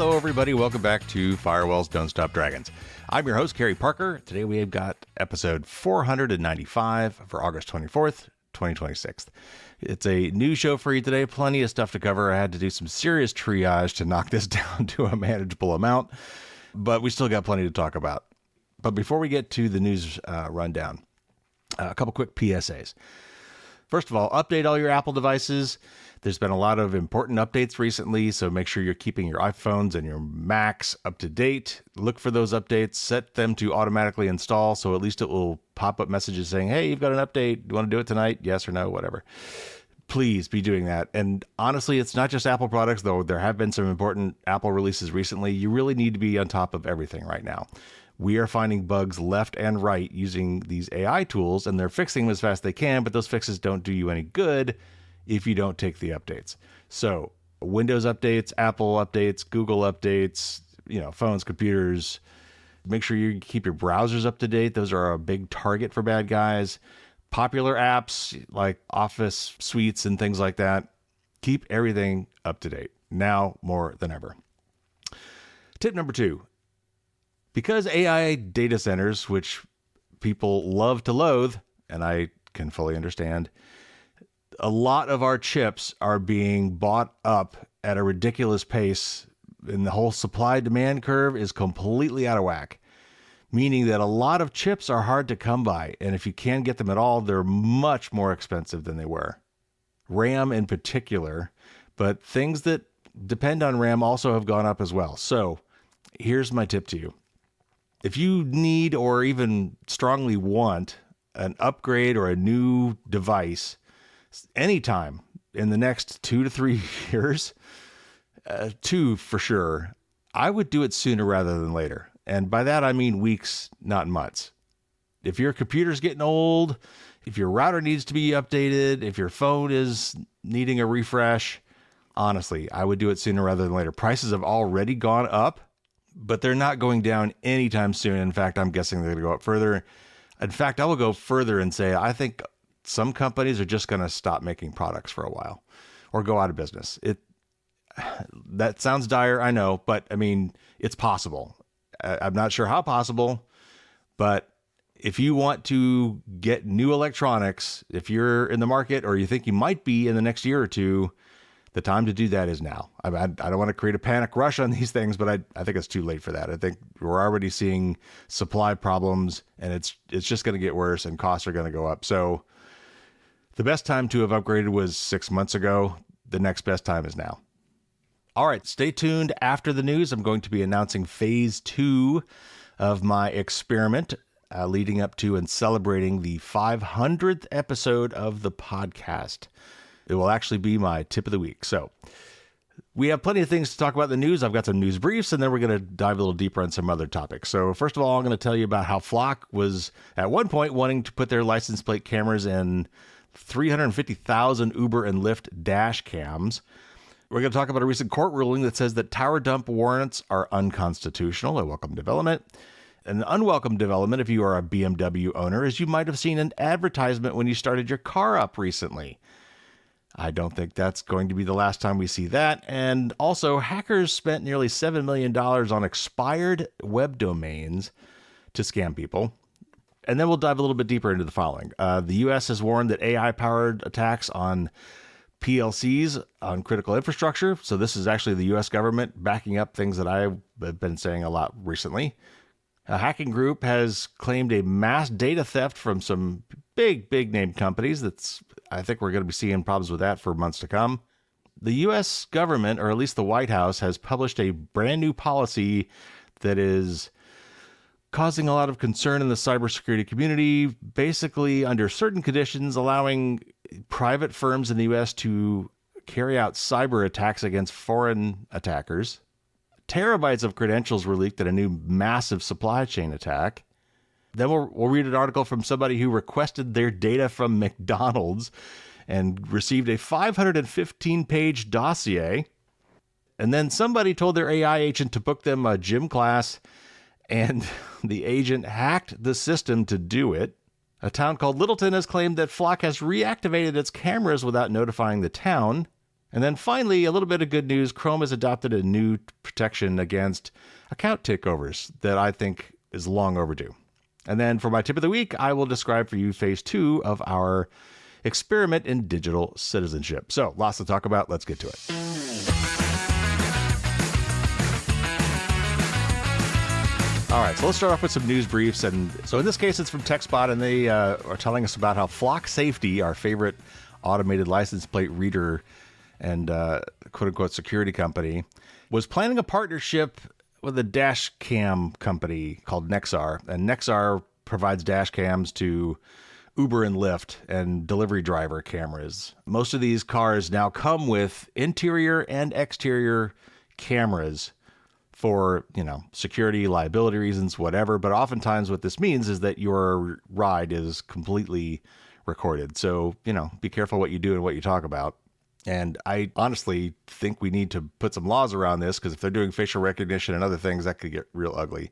Hello, everybody. Welcome back to Firewalls Don't Stop Dragons. I'm your host, Kerry Parker. Today we have got episode 495 for August 24th, 2026. It's a new show for you today. Plenty of stuff to cover. I had to do some serious triage to knock this down to a manageable amount, but we still got plenty to talk about. But before we get to the news rundown, a couple quick PSAs. First of all, update all your Apple devices. There's been a lot of important updates recently, so make sure you're keeping your iPhones and your Macs up to date. Look for those updates, set them to automatically install, so at least it will pop up messages saying, hey, you've got an update. Do you want to do it tonight? Yes or no, whatever. Please be doing that. And honestly, it's not just Apple products, though there have been some important Apple releases recently. You really need to be on top of everything right now. We are finding bugs left and right using these AI tools, and they're fixing them as fast as they can, but those fixes don't do you any good if you don't take the updates. So Windows updates, Apple updates, Google updates, phones, computers. Make sure you keep your browsers up to date. Those are a big target for bad guys. Popular apps like Office suites and things like that. Keep everything up to date now more than ever. Tip number 2. Because AI data centers, which people love to loathe, and I can fully understand, a lot of our chips are being bought up at a ridiculous pace, and the whole supply-demand curve is completely out of whack, meaning that a lot of chips are hard to come by, and if you can get them at all, they're much more expensive than they were. RAM in particular, but things that depend on RAM also have gone up as well. So here's my tip to you. If you need or even strongly want an upgrade or a new device anytime in the next 2 to 3 years, 2 for sure, I would do it sooner rather than later. And by that, I mean weeks, not months. If your computer's getting old, if your router needs to be updated, if your phone is needing a refresh, honestly, I would do it sooner rather than later. Prices have already gone up, but they're not going down anytime soon. In fact, I'm guessing they're going to go up further. In fact, I will go further and say I think some companies are just going to stop making products for a while or go out of business. That sounds dire, I know, but I mean, it's possible. I'm not sure how possible, but if you want to get new electronics, if you're in the market or you think you might be in the next year or two, the time to do that is now. I don't want to create a panic rush on these things, but I think it's too late for that. I think we're already seeing supply problems, and it's just going to get worse, and costs are going to go up. So the best time to have upgraded was 6 months ago. The next best time is now. All right, stay tuned. After the news, I'm going to be announcing phase 2 of my experiment leading up to and celebrating the 500th episode of the podcast. It will actually be my tip of the week. So we have plenty of things to talk about in the news. I've got some news briefs, and then we're going to dive a little deeper on some other topics. So first of all, I'm going to tell you about how Flock was at one point wanting to put their license plate cameras in 350,000 Uber and Lyft dash cams. We're going to talk about a recent court ruling that says that tower dump warrants are unconstitutional, a welcome development. An unwelcome development, if you are a BMW owner, is you might have seen an advertisement when you started your car up recently. I don't think that's going to be the last time we see that. And also, hackers spent nearly $7 million on expired web domains to scam people. And then we'll dive a little bit deeper into the following. The U.S. has warned that AI-powered attacks on PLCs on critical infrastructure. So this is actually the U.S. government backing up things that I've been saying a lot recently. A hacking group has claimed a mass data theft from some big name companies. I think we're going to be seeing problems with that for months to come. The U.S. government, or at least the White House, has published a brand new policy that is causing a lot of concern in the cybersecurity community, basically under certain conditions, allowing private firms in the U.S. to carry out cyber attacks against foreign attackers. Terabytes of credentials were leaked in a new massive supply chain attack. Then we'll read an article from somebody who requested their data from McDonald's and received a 515-page dossier. And then somebody told their AI agent to book them a gym class, and the agent hacked the system to do it. A town called Littleton has claimed that Flock has reactivated its cameras without notifying the town. And then finally, a little bit of good news. Chrome has adopted a new protection against account takeovers that I think is long overdue. And then for my tip of the week, I will describe for you phase 2 of our experiment in digital citizenship. So lots to talk about. Let's get to it. All right, so let's start off with some news briefs. And so in this case, it's from TechSpot, and they are telling us about how Flock Safety, our favorite automated license plate reader and quote-unquote security company, was planning a partnership with a dash cam company called Nexar. And Nexar provides dash cams to Uber and Lyft and delivery driver cameras. Most of these cars now come with interior and exterior cameras for, security, liability reasons, whatever. But oftentimes what this means is that your ride is completely recorded. So, be careful what you do and what you talk about. And I honestly think we need to put some laws around this, because if they're doing facial recognition and other things, that could get real ugly.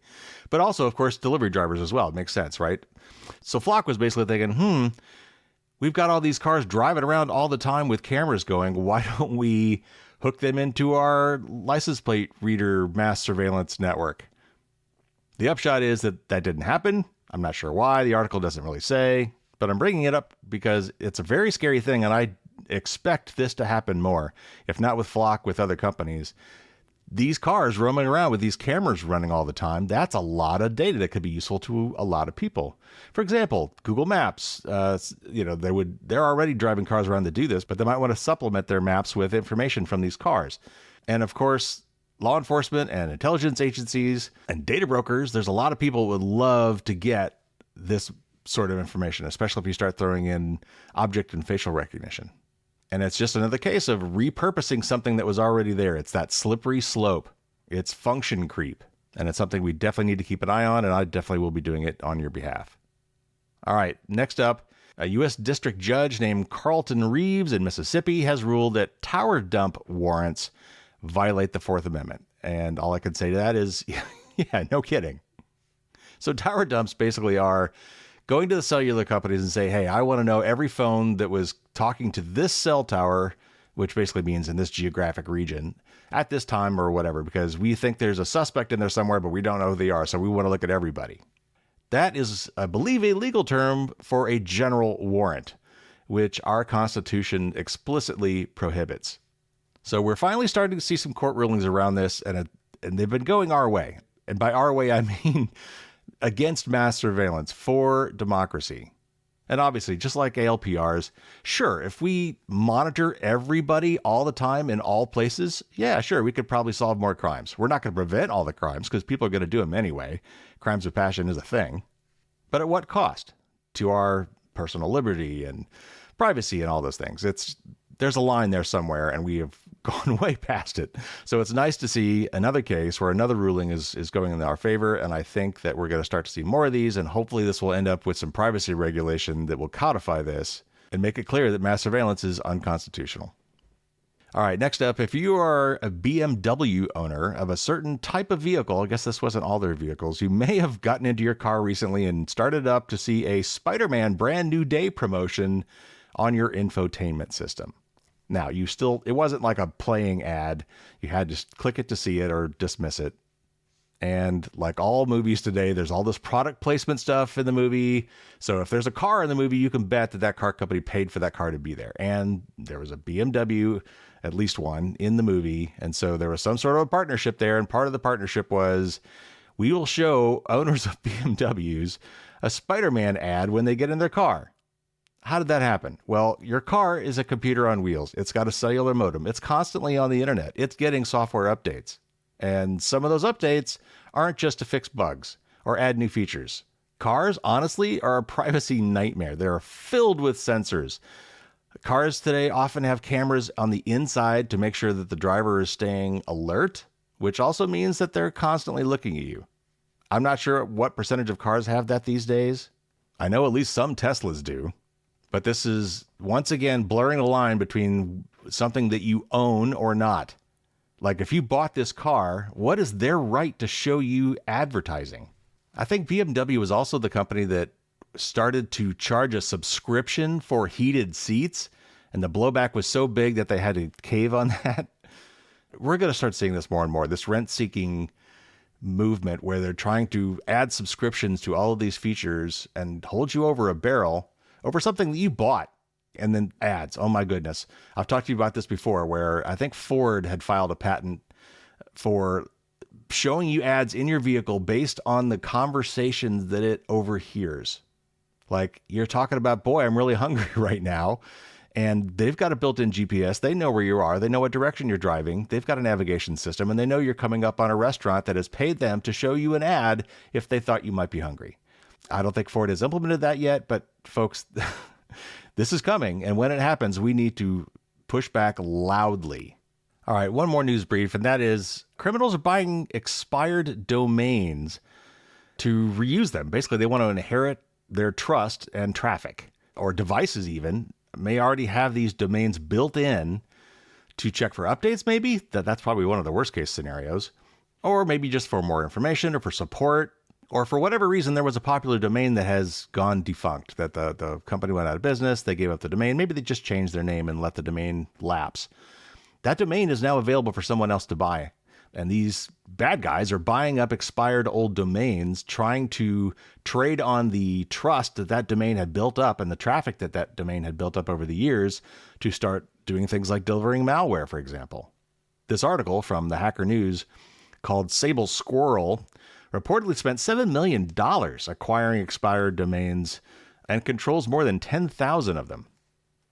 But also, of course, delivery drivers as well. It makes sense, right? So Flock was basically thinking, we've got all these cars driving around all the time with cameras going. Why don't we hook them into our license plate reader mass surveillance network? The upshot is that didn't happen. I'm not sure why. The article doesn't really say, but I'm bringing it up because it's a very scary thing, and I expect this to happen more, if not with Flock, with other companies. These cars roaming around with these cameras running all the time, that's a lot of data that could be useful to a lot of people. For example, Google Maps, they're already driving cars around to do this, but they might want to supplement their maps with information from these cars. And of course, law enforcement and intelligence agencies and data brokers, there's a lot of people who would love to get this sort of information, especially if you start throwing in object and facial recognition. And it's just another case of repurposing something that was already there. It's that slippery slope. It's function creep. And it's something we definitely need to keep an eye on, and I definitely will be doing it on your behalf. All right, next up, a U.S. district judge named Carlton Reeves in Mississippi has ruled that tower dump warrants violate the Fourth Amendment. And all I can say to that is, yeah, no kidding. So tower dumps basically are going to the cellular companies and say, hey, I want to know every phone that was talking to this cell tower, which basically means in this geographic region, at this time or whatever, because we think there's a suspect in there somewhere, but we don't know who they are, so we want to look at everybody. That is, I believe, a legal term for a general warrant, which our Constitution explicitly prohibits. So we're finally starting to see some court rulings around this, and they've been going our way. And by our way, I mean against mass surveillance, for democracy. And obviously, just like ALPRs, sure, if we monitor everybody all the time in all places, yeah, sure, we could probably solve more crimes. We're not going to prevent all the crimes because people are going to do them anyway. Crimes of passion is a thing. But at what cost? To our personal liberty and privacy and all those things. There's a line there somewhere, and we have gone way past it. So it's nice to see another case where another ruling is going in our favor, and I think that we're going to start to see more of these, and hopefully this will end up with some privacy regulation that will codify this and make it clear that mass surveillance is unconstitutional. All right, next up, if you are a BMW owner of a certain type of vehicle, I guess this wasn't all their vehicles, you may have gotten into your car recently and started up to see a Spider-Man Brand New Day promotion on your infotainment system. Now, it wasn't like a playing ad. You had to click it to see it or dismiss it. And like all movies today, there's all this product placement stuff in the movie. So if there's a car in the movie, you can bet that car company paid for that car to be there. And there was a BMW, at least one, in the movie. And so there was some sort of a partnership there. And part of the partnership was we will show owners of BMWs a Spider-Man ad when they get in their car. How did that happen? Well, your car is a computer on wheels. It's got a cellular modem. It's constantly on the internet. It's getting software updates. And some of those updates aren't just to fix bugs or add new features. Cars, honestly, are a privacy nightmare. They're filled with sensors. Cars today often have cameras on the inside to make sure that the driver is staying alert, which also means that they're constantly looking at you. I'm not sure what percentage of cars have that these days. I know at least some Teslas do. But this is, once again, blurring the line between something that you own or not. Like, if you bought this car, what is their right to show you advertising? I think BMW was also the company that started to charge a subscription for heated seats. and the blowback was so big that they had to cave on that. We're going to start seeing this more and more, this rent-seeking movement where they're trying to add subscriptions to all of these features and hold you over a barrel over something that you bought, and then ads. Oh my goodness. I've talked to you about this before, where I think Ford had filed a patent for showing you ads in your vehicle based on the conversations that it overhears. Like, you're talking about, boy, I'm really hungry right now. And they've got a built-in GPS. They know where you are. They know what direction you're driving. They've got a navigation system, and they know you're coming up on a restaurant that has paid them to show you an ad if they thought you might be hungry. I don't think Ford has implemented that yet, but folks, this is coming. And when it happens, we need to push back loudly. All right, one more news brief, and that is criminals are buying expired domains to reuse them. Basically, they want to inherit their trust and traffic, or devices even may already have these domains built in to check for updates, maybe. That's probably one of the worst case scenarios. Or maybe just for more information or for support, or for whatever reason, there was a popular domain that has gone defunct, that the company went out of business, they gave up the domain. Maybe they just changed their name and let the domain lapse. That domain is now available for someone else to buy. And these bad guys are buying up expired old domains, trying to trade on the trust that that domain had built up and the traffic that that domain had built up over the years to start doing things like delivering malware, for example. This article from the Hacker News called Sable Squirrel reportedly spent $7 million acquiring expired domains and controls more than 10,000 of them.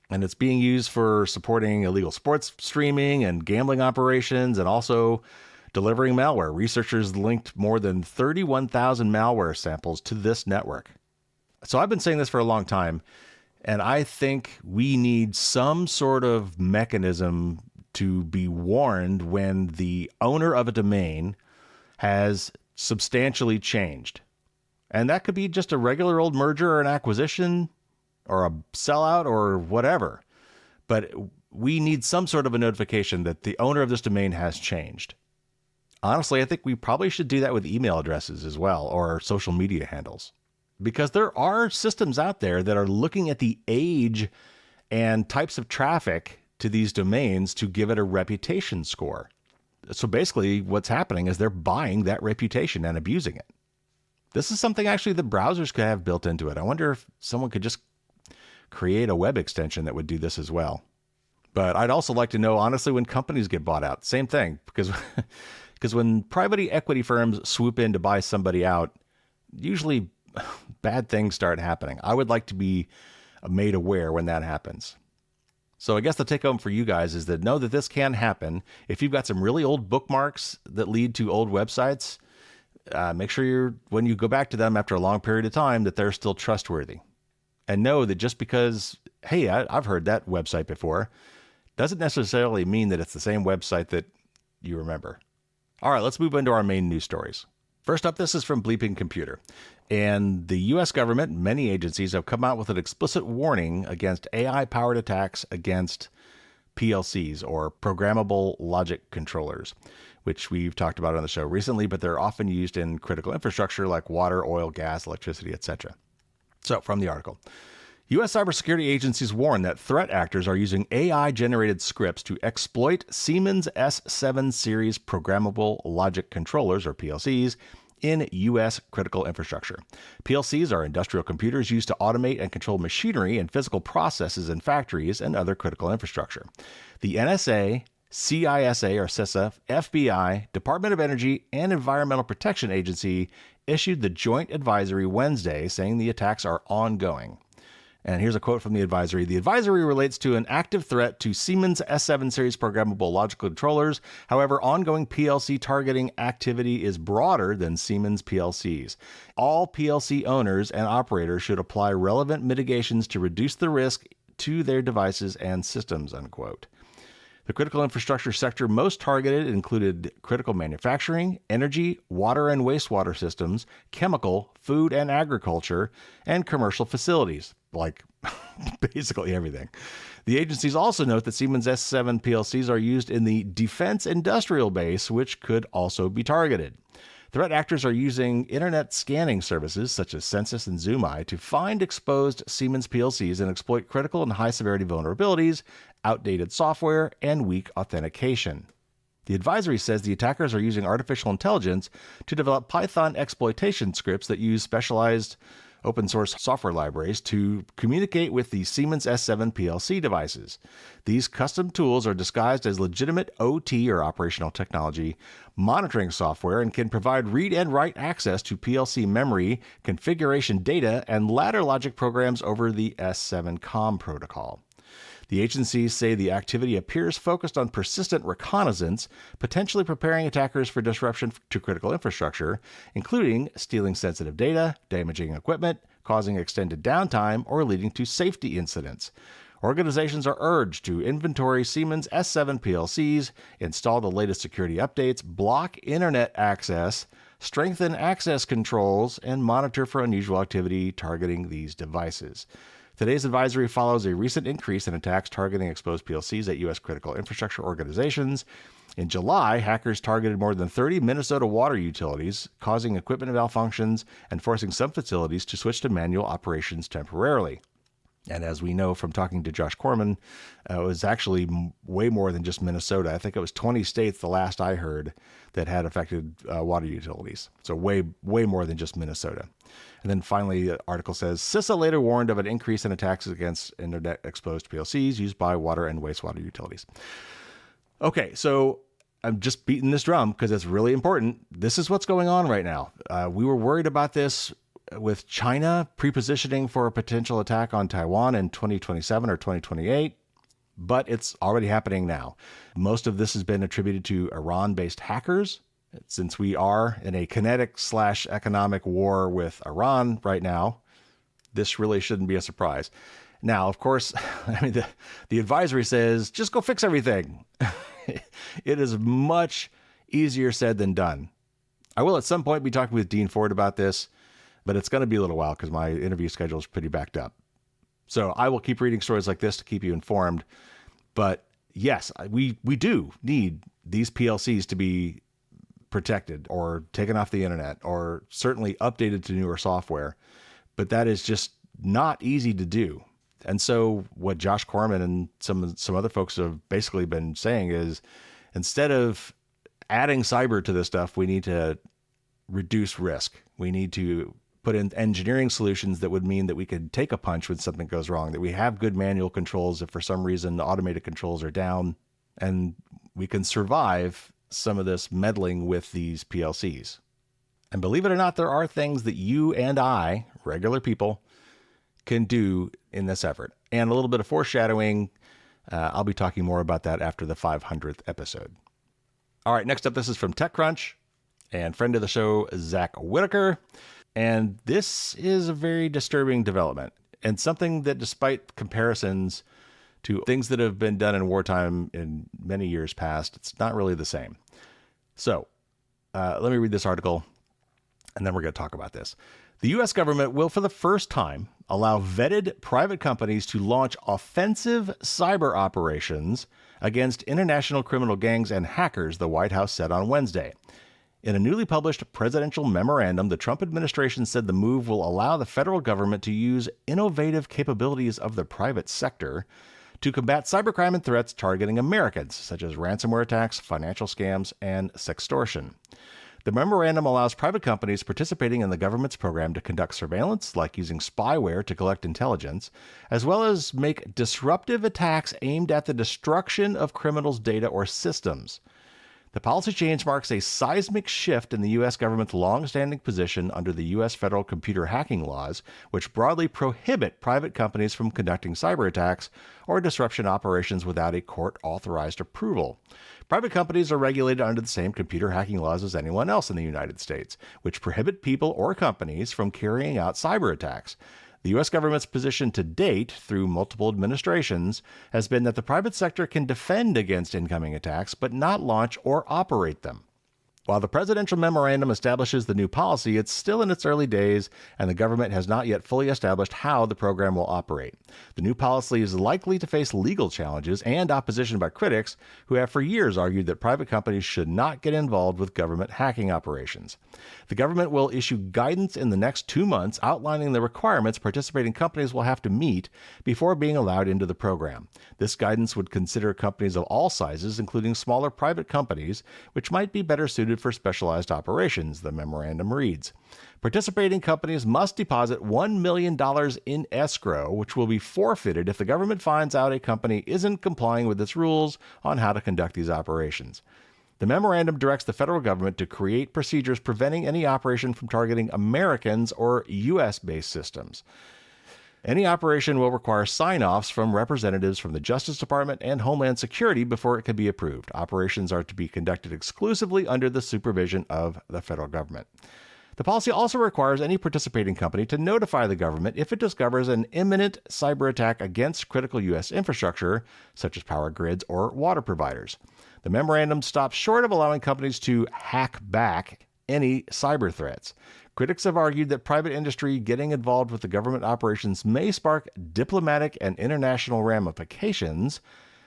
And it's being used for supporting illegal sports streaming and gambling operations, and also delivering malware. Researchers linked more than 31,000 malware samples to this network. So I've been saying this for a long time, and I think we need some sort of mechanism to be warned when the owner of a domain has substantially changed. And that could be just a regular old merger or an acquisition, or a sellout, or whatever. But we need some sort of a notification that the owner of this domain has changed. Honestly, I think we probably should do that with email addresses as well, or social media handles. Because there are systems out there that are looking at the age and types of traffic to these domains to give it a reputation score. So basically what's happening is they're buying that reputation and abusing it. This is something actually the browsers could have built into it. I wonder if someone could just create a web extension that would do this as well. But I'd also like to know, honestly, when companies get bought out, same thing, because when private equity firms swoop in to buy somebody out, usually bad things start happening. I would like to be made aware when that happens. So I guess the take home for you guys is that know that this can happen. If you've got some really old bookmarks that lead to old websites, make sure when you go back to them after a long period of time, that they're still trustworthy. And know that just because, hey, I've heard that website before, doesn't necessarily mean that it's the same website that you remember. All right, let's move into our main news stories. First up, this is from Bleeping Computer. And the U.S. government, many agencies have come out with an explicit warning against AI-powered attacks against PLCs, or programmable logic controllers, which we've talked about on the show recently, but they're often used in critical infrastructure like water, oil, gas, electricity, etc. So, from the article, U.S. cybersecurity agencies warn that threat actors are using AI-generated scripts to exploit Siemens S7 series programmable logic controllers, or PLCs, in U.S. critical infrastructure. PLCs are industrial computers used to automate and control machinery and physical processes in factories and other critical infrastructure. The NSA, CISA or CISA, FBI, Department of Energy, and Environmental Protection Agency issued the joint advisory Wednesday saying the attacks are ongoing. And here's a quote from the advisory. The advisory relates to an active threat to Siemens S7 series programmable logic controllers. However, ongoing PLC targeting activity is broader than Siemens PLCs. All PLC owners and operators should apply relevant mitigations to reduce the risk to their devices and systems, unquote. The critical infrastructure sector most targeted included critical manufacturing, energy, water and wastewater systems, chemical, food and agriculture, and commercial facilities, like basically everything. The agencies also note that Siemens S7 PLCs are used in the defense industrial base, which could also be targeted. Threat actors are using internet scanning services such as Census and ZoomEye to find exposed Siemens PLCs and exploit critical and high-severity vulnerabilities, outdated software, and weak authentication. The advisory says the attackers are using artificial intelligence to develop Python exploitation scripts that use specialized open-source software libraries to communicate with the Siemens S7 PLC devices. These custom tools are disguised as legitimate OT or operational technology monitoring software and can provide read and write access to PLC memory, configuration data, and ladder logic programs over the S7 COM protocol. The agencies say the activity appears focused on persistent reconnaissance, potentially preparing attackers for disruption to critical infrastructure, including stealing sensitive data, damaging equipment, causing extended downtime, or leading to safety incidents. Organizations are urged to inventory Siemens S7 PLCs, install the latest security updates, block internet access, strengthen access controls, and monitor for unusual activity targeting these devices. Today's advisory follows a recent increase in attacks targeting exposed PLCs at U.S. critical infrastructure organizations. In July, hackers targeted more than 30 Minnesota water utilities, causing equipment malfunctions and forcing some facilities to switch to manual operations temporarily. And as we know from talking to Josh Corman, it was actually way more than just Minnesota. I think it was 20 states, the last I heard, that had affected water utilities. So way more than just Minnesota. And then finally, the article says, CISA later warned of an increase in attacks against internet-exposed PLCs used by water and wastewater utilities. Okay, so I'm just beating this drum because it's really important. This is what's going on right now. We were worried about this with China prepositioning for a potential attack on Taiwan in 2027 or 2028, but it's already happening now. Most of this has been attributed to Iran-based hackers. Since we are in a kinetic/economic war with Iran right now, this really shouldn't be a surprise. Now, of course, I mean, the advisory says, just go fix everything. It is much easier said than done. I will at some point be talking with Dean Ford about this, but it's going to be a little while because my interview schedule is pretty backed up. So I will keep reading stories like this to keep you informed. But yes, we do need these PLCs to be protected or taken off the internet or certainly updated to newer software. But that is just not easy to do. And so what Josh Corman and some other folks have basically been saying is, instead of adding cyber to this stuff, we need to reduce risk. We need to put in engineering solutions that would mean that we could take a punch when something goes wrong, that we have good manual controls if for some reason the automated controls are down, and we can survive some of this meddling with these PLCs. And believe it or not, there are things that you and I, regular people, can do in this effort. And a little bit of foreshadowing, I'll be talking more about that after the 500th episode. All right, next up, this is from TechCrunch and friend of the show, Zach Whitaker. And this is a very disturbing development and something that, despite comparisons to things that have been done in wartime in many years past, it's not really the same. So let me read this article, and then we're going to talk about this. The U.S. government will, for the first time, allow vetted private companies to launch offensive cyber operations against international criminal gangs and hackers, the White House said on Wednesday. In a newly published presidential memorandum, the Trump administration said the move will allow the federal government to use innovative capabilities of the private sector to combat cybercrime and threats targeting Americans, such as ransomware attacks, financial scams, and sextortion. The memorandum allows private companies participating in the government's program to conduct surveillance, like using spyware to collect intelligence, as well as make disruptive attacks aimed at the destruction of criminals' data or systems. The policy change marks a seismic shift in the U.S. government's long-standing position under the U.S. federal computer hacking laws, which broadly prohibit private companies from conducting cyber attacks or disruption operations without a court-authorized approval. Private companies are regulated under the same computer hacking laws as anyone else in the United States, which prohibit people or companies from carrying out cyber attacks. The U.S. government's position to date, through multiple administrations, has been that the private sector can defend against incoming attacks, but not launch or operate them. While the presidential memorandum establishes the new policy, it's still in its early days, and the government has not yet fully established how the program will operate. The new policy is likely to face legal challenges and opposition by critics who have for years argued that private companies should not get involved with government hacking operations. The government will issue guidance in the next 2 months outlining the requirements participating companies will have to meet before being allowed into the program. This guidance would consider companies of all sizes, including smaller private companies, which might be better suited for specialized operations, the memorandum reads. Participating companies must deposit $1 million in escrow, which will be forfeited if the government finds out a company isn't complying with its rules on how to conduct these operations. The memorandum directs the federal government to create procedures preventing any operation from targeting Americans or U.S.-based systems. Any operation will require sign-offs from representatives from the Justice Department and Homeland Security before it can be approved. Operations are to be conducted exclusively under the supervision of the federal government. The policy also requires any participating company to notify the government if it discovers an imminent cyber attack against critical U.S. infrastructure, such as power grids or water providers. The memorandum stops short of allowing companies to hack back any cyber threats. Critics have argued that private industry getting involved with the government operations may spark diplomatic and international ramifications,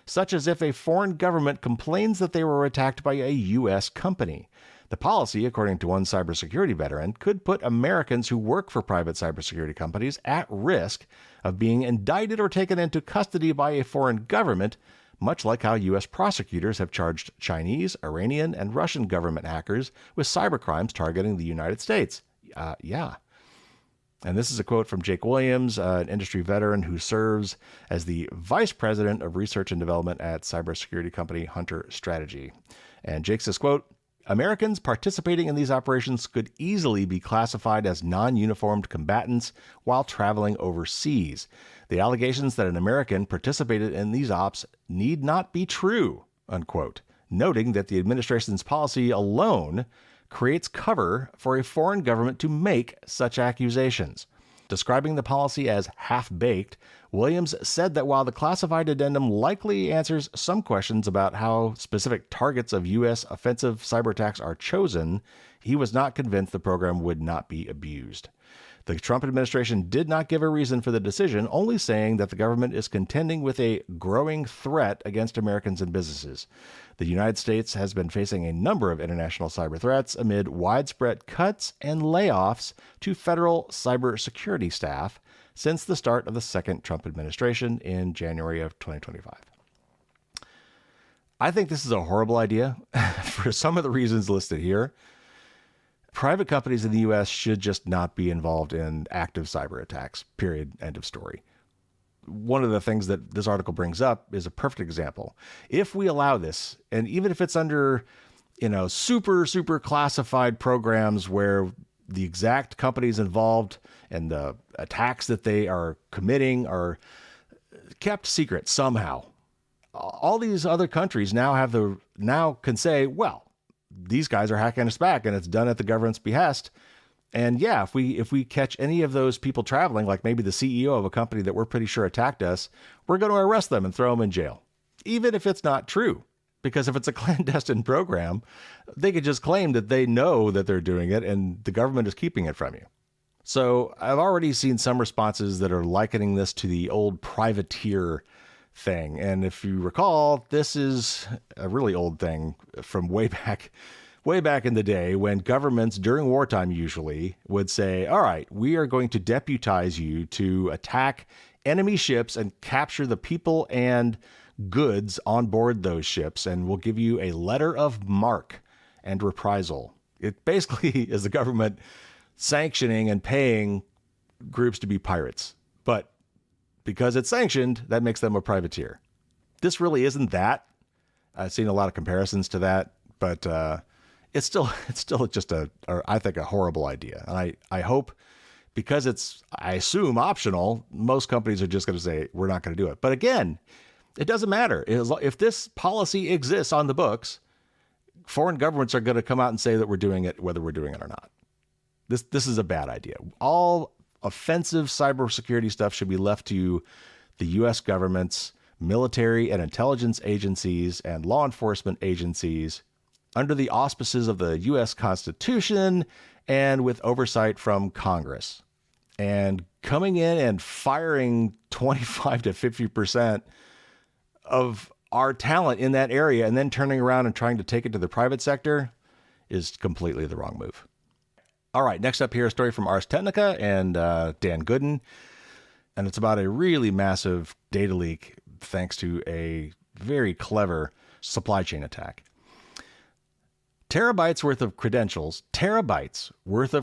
such as if a foreign government complains that they were attacked by a U.S. company. The policy, according to one cybersecurity veteran, could put Americans who work for private cybersecurity companies at risk of being indicted or taken into custody by a foreign government, much like how U.S. prosecutors have charged Chinese, Iranian, and Russian government hackers with cybercrimes targeting the United States. Yeah. And this is a quote from Jake Williams, an industry veteran who serves as the vice president of research and development at cybersecurity company Hunter Strategy. And Jake says, quote, Americans participating in these operations could easily be classified as non-uniformed combatants while traveling overseas. The allegations that an American participated in these ops need not be true, unquote, noting that the administration's policy alone creates cover for a foreign government to make such accusations. Describing the policy as half-baked, Williams said that while the classified addendum likely answers some questions about how specific targets of U.S. offensive cyber attacks are chosen, he was not convinced the program would not be abused. The Trump administration did not give a reason for the decision, only saying that the government is contending with a growing threat against Americans and businesses. The United States has been facing a number of international cyber threats amid widespread cuts and layoffs to federal cybersecurity staff since the start of the second Trump administration in January of 2025. I think this is a horrible idea for some of the reasons listed here. Private companies in the U.S. should just not be involved in active cyber attacks, period, end of story. One of the things that this article brings up is a perfect example. If we allow this, and even if it's under, super classified programs where the exact companies involved and the attacks that they are committing are kept secret somehow, all these other countries now can say, well, these guys are hacking us back and it's done at the government's behest. And yeah, if we catch any of those people traveling, like maybe the CEO of a company that we're pretty sure attacked us, we're going to arrest them and throw them in jail, even if it's not true. Because if it's a clandestine program, they could just claim that they know that they're doing it and the government is keeping it from you. So I've already seen some responses that are likening this to the old privateer thing. And if you recall, this is a really old thing from way back in the day when governments during wartime usually would say, all right, we are going to deputize you to attack enemy ships and capture the people and goods on board those ships. And we'll give you a letter of marque and reprisal. It basically is the government sanctioning and paying groups to be pirates. But because it's sanctioned, that makes them a privateer. This really isn't that. I've seen a lot of comparisons to that, but it's still just I think a horrible idea. And I hope, because it's, I assume, optional, most companies are just going to say, we're not going to do it. But again, it doesn't matter. If this policy exists on the books, foreign governments are going to come out and say that we're doing it, whether we're doing it or not. This is a bad idea. All offensive cybersecurity stuff should be left to the U.S. government's military and intelligence agencies and law enforcement agencies under the auspices of the U.S. Constitution and with oversight from Congress. And coming in and firing 25 to 50% of our talent in that area and then turning around and trying to take it to the private sector is completely the wrong move. All right, next up here, a story from Ars Technica and Dan Gooden. And it's about a really massive data leak thanks to a very clever supply chain attack. Terabytes worth of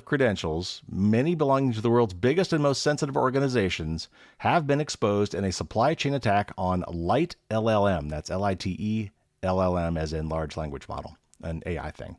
credentials, many belonging to the world's biggest and most sensitive organizations, have been exposed in a supply chain attack on Lite LLM. That's Lite LLM as in large language model, an AI thing.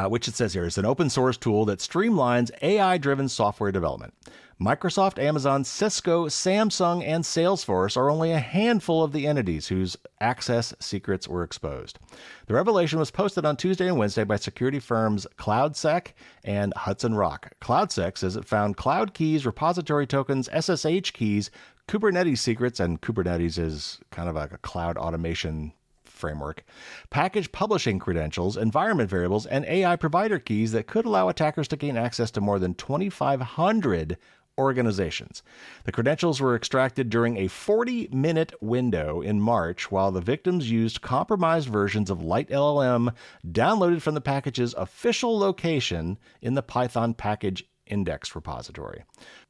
Which it says here is an open source tool that streamlines AI-driven software development. Microsoft, Amazon, Cisco, Samsung, and Salesforce are only a handful of the entities whose access secrets were exposed. The revelation was posted on Tuesday and Wednesday by security firms CloudSec and Hudson Rock. CloudSec says it found cloud keys, repository tokens, SSH keys, Kubernetes secrets, and Kubernetes is kind of like a cloud automation framework, package publishing credentials, environment variables, and AI provider keys that could allow attackers to gain access to more than 2,500 organizations. The credentials were extracted during a 40-minute window in March while the victims used compromised versions of Lite LLM downloaded from the package's official location in the Python package index repository.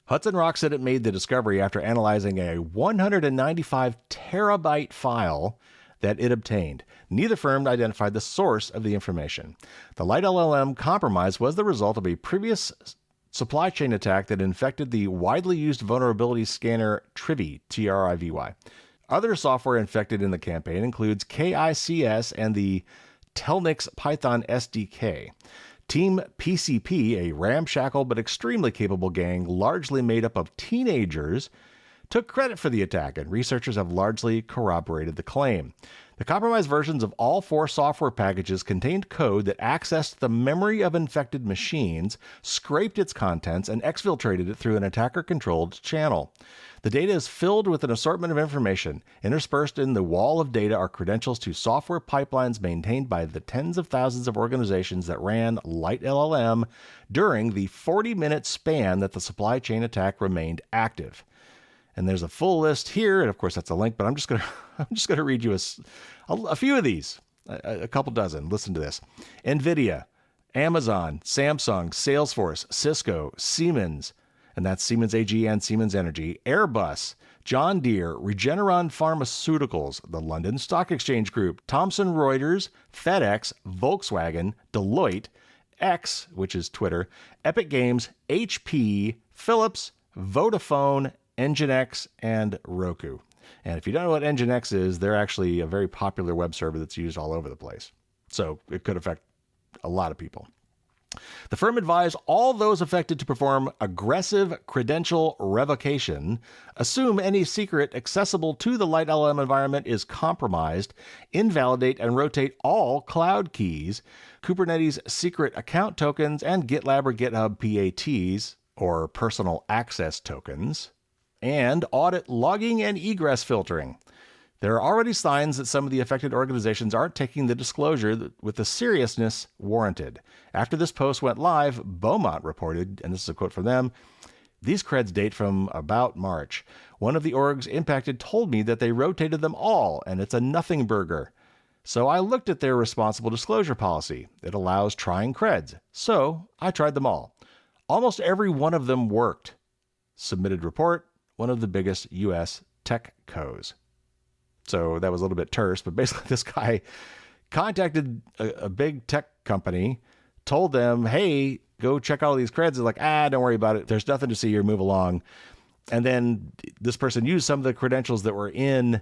Hudson Rock said it made the discovery after analyzing a 195 terabyte file that it obtained. Neither firm identified the source of the information. The Lite LLM compromise was the result of a previous supply chain attack that infected the widely used vulnerability scanner Trivy, Trivy. Other software infected in the campaign includes KICS and the Telnix Python SDK. Team PCP, a ramshackle but extremely capable gang largely made up of teenagers, took credit for the attack, and researchers have largely corroborated the claim. The compromised versions of all 4 software packages contained code that accessed the memory of infected machines, scraped its contents, and exfiltrated it through an attacker-controlled channel. The data is filled with an assortment of information. Interspersed in the wall of data are credentials to software pipelines maintained by the tens of thousands of organizations that ran Lite LLM during the 40-minute span that the supply chain attack remained active. And there's a full list here, and of course that's a link, but I'm just gonna read you a few of these, a couple dozen. Listen to this: NVIDIA, Amazon, Samsung, Salesforce, Cisco, Siemens, and that's Siemens AG and Siemens Energy, Airbus, John Deere, Regeneron Pharmaceuticals, the London Stock Exchange Group, Thomson Reuters, FedEx, Volkswagen, Deloitte, X, which is Twitter, Epic Games, HP, Philips, Vodafone, Nginx, and Roku. And if you don't know what Nginx is, they're actually a very popular web server that's used all over the place. So it could affect a lot of people. The firm advised all those affected to perform aggressive credential revocation, assume any secret accessible to the Lite LLM environment is compromised, invalidate and rotate all cloud keys, Kubernetes secret account tokens, and GitLab or GitHub PATs, or personal access tokens, and audit logging and egress filtering. There are already signs that some of the affected organizations aren't taking the disclosure with the seriousness warranted. After this post went live, Beaumont reported, and this is a quote from them, "These creds date from about March. One of the orgs impacted told me that they rotated them all, and it's a nothing burger. So I looked at their responsible disclosure policy. It allows trying creds. So I tried them all. Almost every one of them worked." Submitted report, one of the biggest U.S. tech cos. So that was a little bit terse, but basically this guy contacted a big tech company, told them, hey, go check out all these creds. They're like, don't worry about it. There's nothing to see here. Move along. And then this person used some of the credentials that were in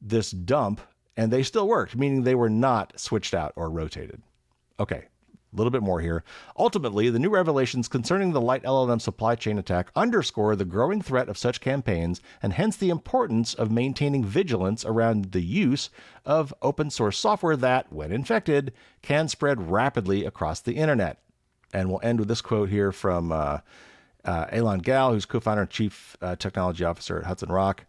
this dump, and they still worked, meaning they were not switched out or rotated. Okay. A little bit more here. Ultimately, the new revelations concerning the Lite LLM supply chain attack underscore the growing threat of such campaigns and hence the importance of maintaining vigilance around the use of open source software that, when infected, can spread rapidly across the internet. And we'll end with this quote here from Elan Gal, who's co-founder and chief technology officer at Hudson Rock,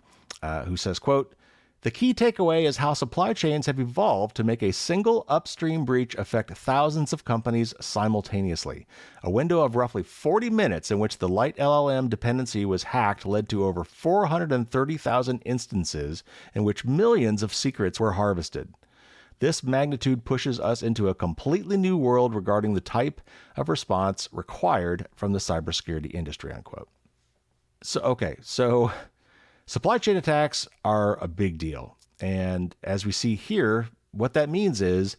who says, quote, The key takeaway is how supply chains have evolved to make a single upstream breach affect thousands of companies simultaneously. A window of roughly 40 minutes in which the light LLM dependency was hacked led to over 430,000 instances in which millions of secrets were harvested. This magnitude pushes us into a completely new world regarding the type of response required from the cybersecurity industry, unquote. So supply chain attacks are a big deal. And as we see here, what that means is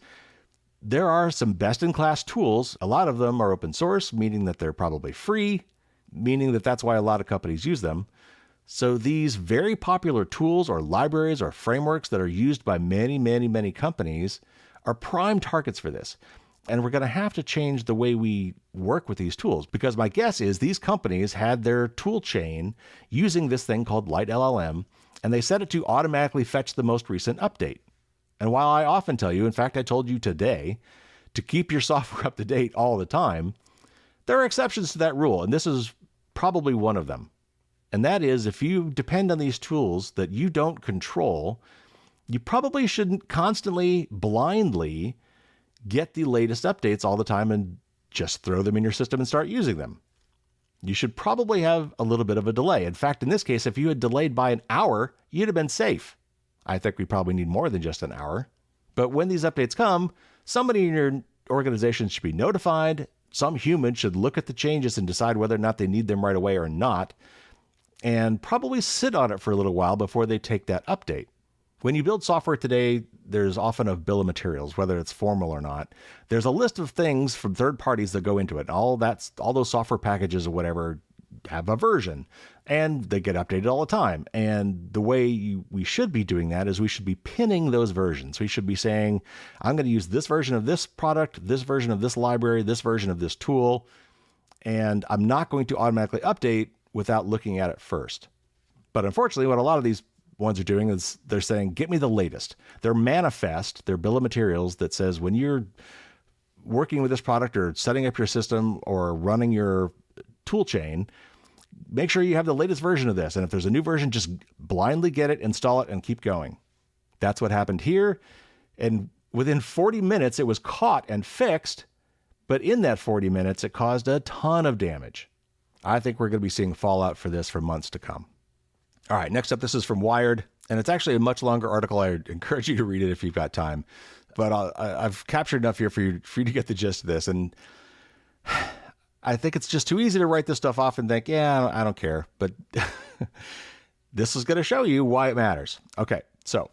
there are some best-in-class tools. A lot of them are open source, meaning that they're probably free, meaning that that's why a lot of companies use them. So these very popular tools or libraries or frameworks that are used by many, many, many companies are prime targets for this. And we're going to have to change the way we work with these tools, because my guess is these companies had their tool chain using this thing called Light LLM, and they set it to automatically fetch the most recent update. And while I often tell you, in fact, I told you today, to keep your software up to date all the time, there are exceptions to that rule, and this is probably one of them. And that is, if you depend on these tools that you don't control, you probably shouldn't constantly, blindly get the latest updates all the time and just throw them in your system and start using them. You should probably have a little bit of a delay. In fact, in this case, if you had delayed by an hour, you'd have been safe. I think we probably need more than just an hour. But when these updates come, somebody in your organization should be notified. Some human should look at the changes and decide whether or not they need them right away or not, and probably sit on it for a little while before they take that update. When you build software today, there's often a bill of materials, whether it's formal or not. There's a list of things from third parties that go into it. All those software packages or whatever have a version, and they get updated all the time. And the way we should be doing that is we should be pinning those versions. We should be saying, I'm going to use this version of this product, this version of this library, this version of this tool, and I'm not going to automatically update without looking at it first. But unfortunately, what a lot of these ones are doing is they're saying, get me the latest. Their manifest, their bill of materials that says when you're working with this product or setting up your system or running your tool chain, make sure you have the latest version of this. And if there's a new version, just blindly get it, install it, and keep going. That's what happened here. And within 40 minutes, it was caught and fixed. But in that 40 minutes, it caused a ton of damage. I think we're going to be seeing fallout for this for months to come. All right, next up, this is from Wired, and it's actually a much longer article. I encourage you to read it if you've got time. But I've captured enough here for you to get the gist of this. And I think it's just too easy to write this stuff off and think, yeah, I don't care. But this is going to show you why it matters. Okay, so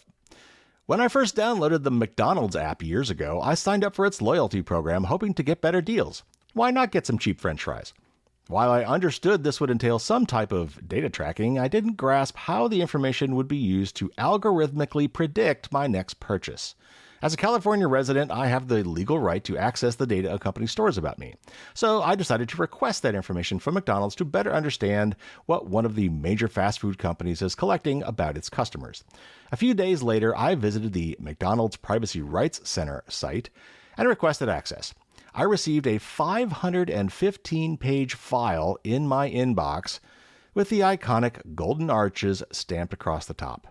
when I first downloaded the McDonald's app years ago, I signed up for its loyalty program hoping to get better deals. Why not get some cheap French fries? While I understood this would entail some type of data tracking, I didn't grasp how the information would be used to algorithmically predict my next purchase. As a California resident, I have the legal right to access the data a company stores about me. So I decided to request that information from McDonald's to better understand what one of the major fast food companies is collecting about its customers. A few days later, I visited the McDonald's Privacy Rights Center site and requested access. I received a 515-page file in my inbox with the iconic golden arches stamped across the top.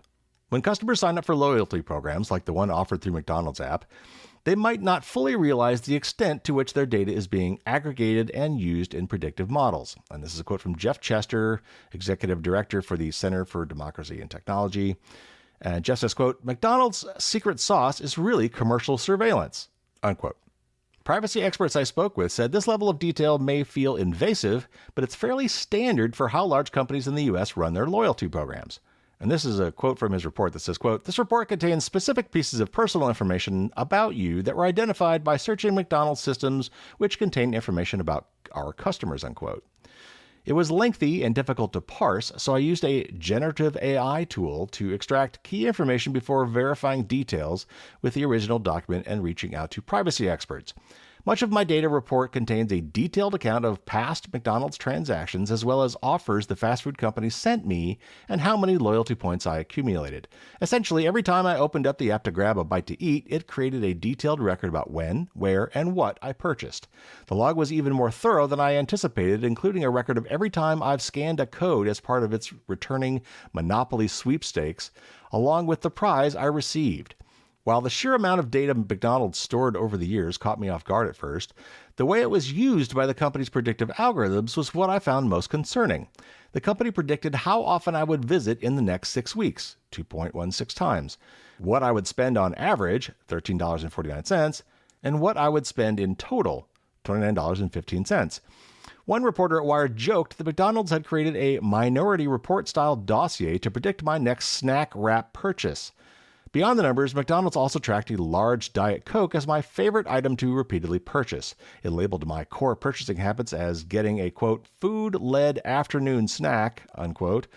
When customers sign up for loyalty programs like the one offered through McDonald's app, they might not fully realize the extent to which their data is being aggregated and used in predictive models. And this is a quote from Jeff Chester, Executive Director for the Center for Democracy and Technology. And Jeff says, quote, McDonald's secret sauce is really commercial surveillance, unquote. Privacy experts I spoke with said this level of detail may feel invasive, but it's fairly standard for how large companies in the U.S. run their loyalty programs. And this is a quote from his report that says, quote, this report contains specific pieces of personal information about you that were identified by searching McDonald's systems, which contain information about our customers, unquote. It was lengthy and difficult to parse, so I used a generative AI tool to extract key information before verifying details with the original document and reaching out to privacy experts. Much of my data report contains a detailed account of past McDonald's transactions as well as offers the fast food company sent me and how many loyalty points I accumulated. Essentially, every time I opened up the app to grab a bite to eat, it created a detailed record about when, where, and what I purchased. The log was even more thorough than I anticipated, including a record of every time I've scanned a code as part of its returning Monopoly sweepstakes, along with the prize I received. While the sheer amount of data McDonald's stored over the years caught me off guard at first, the way it was used by the company's predictive algorithms was what I found most concerning. The company predicted how often I would visit in the next 6 weeks, 2.16 times, what I would spend on average, $13.49, and what I would spend in total, $29.15. One reporter at Wired joked that McDonald's had created a Minority Report-style dossier to predict my next snack wrap purchase. Beyond the numbers, McDonald's also tracked a large Diet Coke as my favorite item to repeatedly purchase. It labeled my core purchasing habits as getting a, quote, food-led afternoon snack, unquote,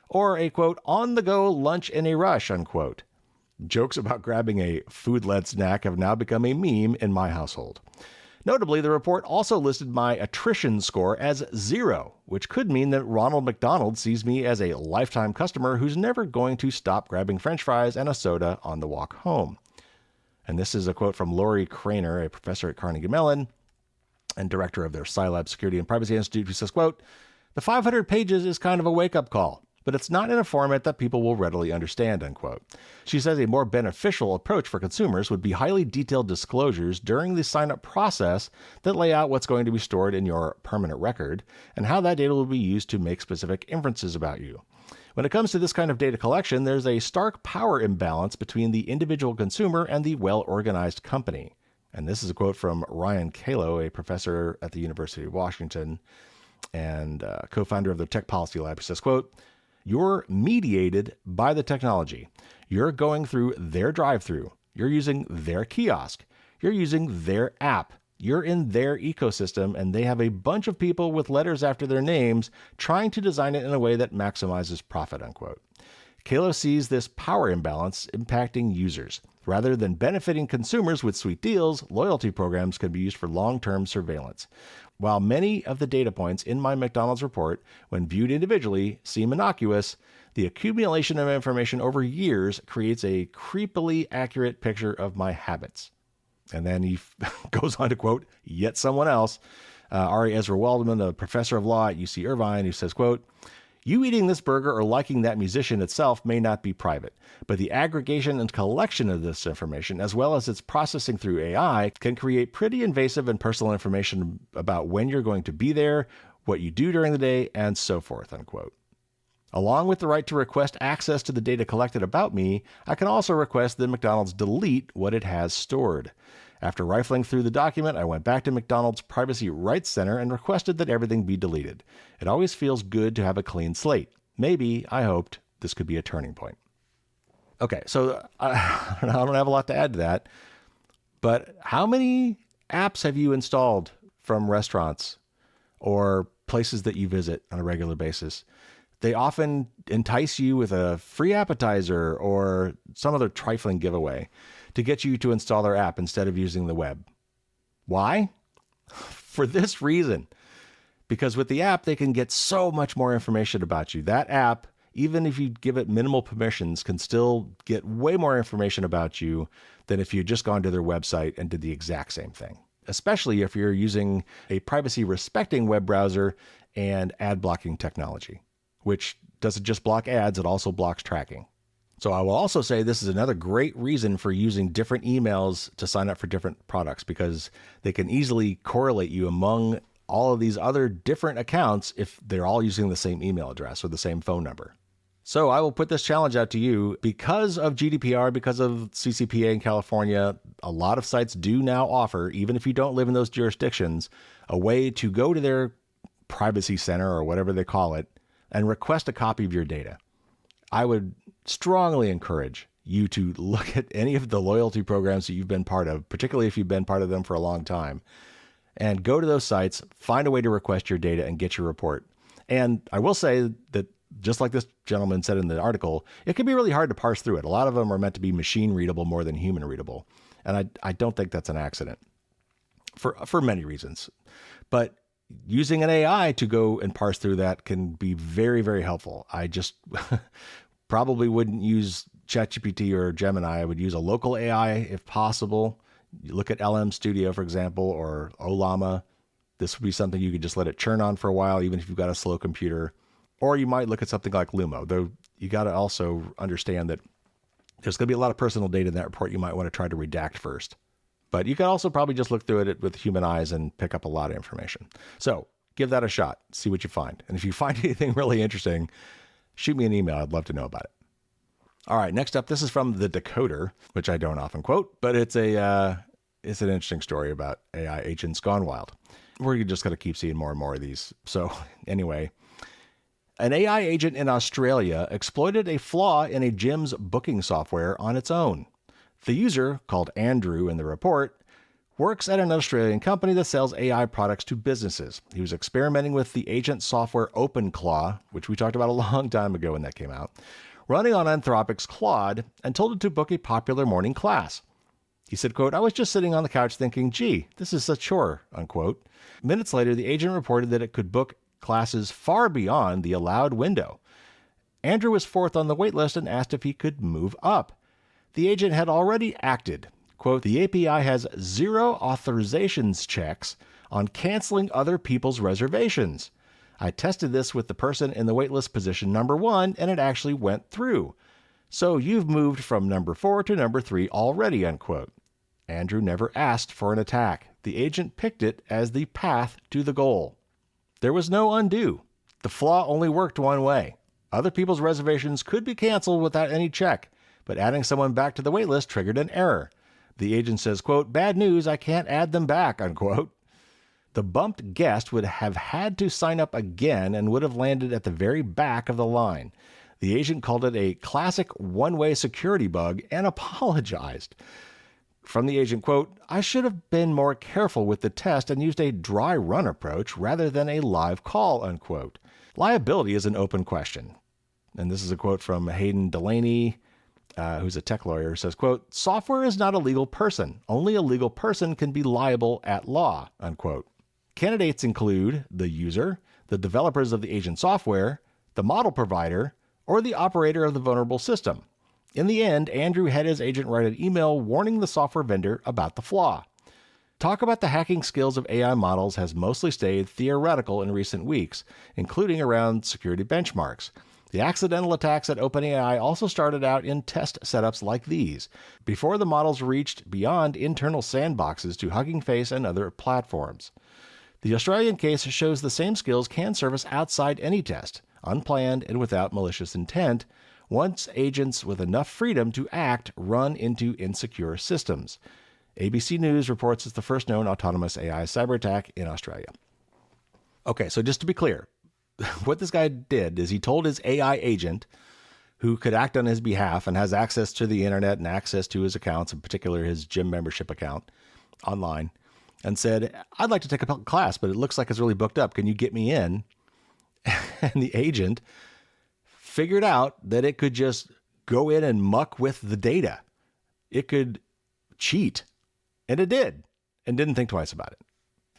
or a, quote, on-the-go lunch in a rush, unquote. Jokes about grabbing a food-led snack have now become a meme in my household. Notably, the report also listed my attrition score as 0, which could mean that Ronald McDonald sees me as a lifetime customer who's never going to stop grabbing French fries and a soda on the walk home. And this is a quote from Lori Craner, a professor at Carnegie Mellon and director of their Scilab Security and Privacy Institute, who says, quote, "The 500 pages is kind of a wake-up call, but it's not in a format that people will readily understand," unquote. She says a more beneficial approach for consumers would be highly detailed disclosures during the sign-up process that lay out what's going to be stored in your permanent record and how that data will be used to make specific inferences about you. When it comes to this kind of data collection, there's a stark power imbalance between the individual consumer and the well-organized company. And this is a quote from Ryan Calo, a professor at the University of Washington and co-founder of the Tech Policy Lab, who says, quote, "You're mediated by the technology. You're going through their drive-through. You're using their kiosk. You're using their app. You're in their ecosystem, and they have a bunch of people with letters after their names trying to design it in a way that maximizes profit," unquote. Calo sees this power imbalance impacting users. Rather than benefiting consumers with sweet deals, loyalty programs can be used for long-term surveillance. While many of the data points in my McDonald's report, when viewed individually, seem innocuous, the accumulation of information over years creates a creepily accurate picture of my habits. And then he goes on to quote yet someone else, Ari Ezra Waldman, a professor of law at UC Irvine, who says, quote, "You eating this burger or liking that musician itself may not be private, but the aggregation and collection of this information, as well as its processing through AI, can create pretty invasive and personal information about when you're going to be there, what you do during the day, and so forth," unquote. Along with the right to request access to the data collected about me, I can also request that McDonald's delete what it has stored. After rifling through the document, I went back to McDonald's Privacy Rights Center and requested that everything be deleted. It always feels good to have a clean slate. Maybe, I hoped, this could be a turning point. Okay, so I don't have a lot to add to that, but how many apps have you installed from restaurants or places that you visit on a regular basis? They often entice you with a free appetizer or some other trifling giveaway to get you to install their app instead of using the web. Why? For this reason. Because with the app, they can get so much more information about you. That app, even if you give it minimal permissions, can still get way more information about you than if you just gone to their website and did the exact same thing. Especially if you're using a privacy-respecting web browser and ad blocking technology, which doesn't just block ads, it also blocks tracking. So I will also say this is another great reason for using different emails to sign up for different products, because they can easily correlate you among all of these other different accounts if they're all using the same email address or the same phone number. So I will put this challenge out to you. Because of GDPR, because of CCPA in California, a lot of sites do now offer, even if you don't live in those jurisdictions, a way to go to their privacy center or whatever they call it and request a copy of your data. I would strongly encourage you to look at any of the loyalty programs that you've been part of, particularly if you've been part of them for a long time, and go to those sites, find a way to request your data and get your report. And I will say that, just like this gentleman said in the article, it can be really hard to parse through it. A lot of them are meant to be machine readable more than human readable. And I don't think that's an accident. for many reasons. But using an AI to go and parse through that can be very, very helpful. I just probably wouldn't use ChatGPT or Gemini. I would use a local AI if possible. You look at LM Studio, for example, or Olama. This would be something you could just let it churn on for a while, even if you've got a slow computer. Or you might look at something like Lumo, though you got to also understand that there's going to be a lot of personal data in that report you might want to try to redact first. But you can also probably just look through it with human eyes and pick up a lot of information. So give that a shot, see what you find. And if you find anything really interesting, shoot me an email. I'd love to know about it. All right, next up, this is from The Decoder, which I don't often quote, but it's an interesting story about AI agents gone wild. We're just going to keep seeing more and more of these. So anyway, an AI agent in Australia exploited a flaw in a gym's booking software on its own. The user, called Andrew in the report, works at an Australian company that sells AI products to businesses. He was experimenting with the agent software OpenClaw, which we talked about a long time ago when that came out, running on Anthropic's Claude, and told it to book a popular morning class. He said, quote, "I was just sitting on the couch thinking, gee, this is a chore," unquote. Minutes later, the agent reported that it could book classes far beyond the allowed window. Andrew was fourth on the wait list and asked if he could move up. The agent had already acted. Quote, "The API has 0 authorizations checks on canceling other people's reservations. I tested this with the person in the waitlist position number 1, and it actually went through. So you've moved from number 4 to number 3 already," unquote. Andrew never asked for an attack. The agent picked it as the path to the goal. There was no undo. The flaw only worked one way. Other people's reservations could be canceled without any check, but adding someone back to the waitlist triggered an error. The agent says, quote, "Bad news, I can't add them back," unquote. The bumped guest would have had to sign up again and would have landed at the very back of the line. The agent called it a classic one-way security bug and apologized. From the agent, quote, "I should have been more careful with the test and used a dry run approach rather than a live call," unquote. Liability is an open question. And this is a quote from Hayden Delaney, who's a tech lawyer, says, quote, "Software is not a legal person. Only a legal person can be liable at law," unquote. Candidates include the user, the developers of the agent software, the model provider, or the operator of the vulnerable system. In the end, Andrew had his agent write an email warning the software vendor about the flaw. Talk about the hacking skills of AI models has mostly stayed theoretical in recent weeks, including around security benchmarks. The accidental attacks at OpenAI also started out in test setups like these, before the models reached beyond internal sandboxes to Hugging Face and other platforms. The Australian case shows the same skills can surface outside any test, unplanned and without malicious intent, once agents with enough freedom to act run into insecure systems. ABC News reports it's the first known autonomous AI cyber attack in Australia. Okay, so just to be clear, what this guy did is he told his AI agent, who could act on his behalf and has access to the internet and access to his accounts, in particular his gym membership account online, and said, "I'd like to take a class, but it looks like it's really booked up. Can you get me in?" And the agent figured out that it could just go in and muck with the data. It could cheat. And it did, and didn't think twice about it.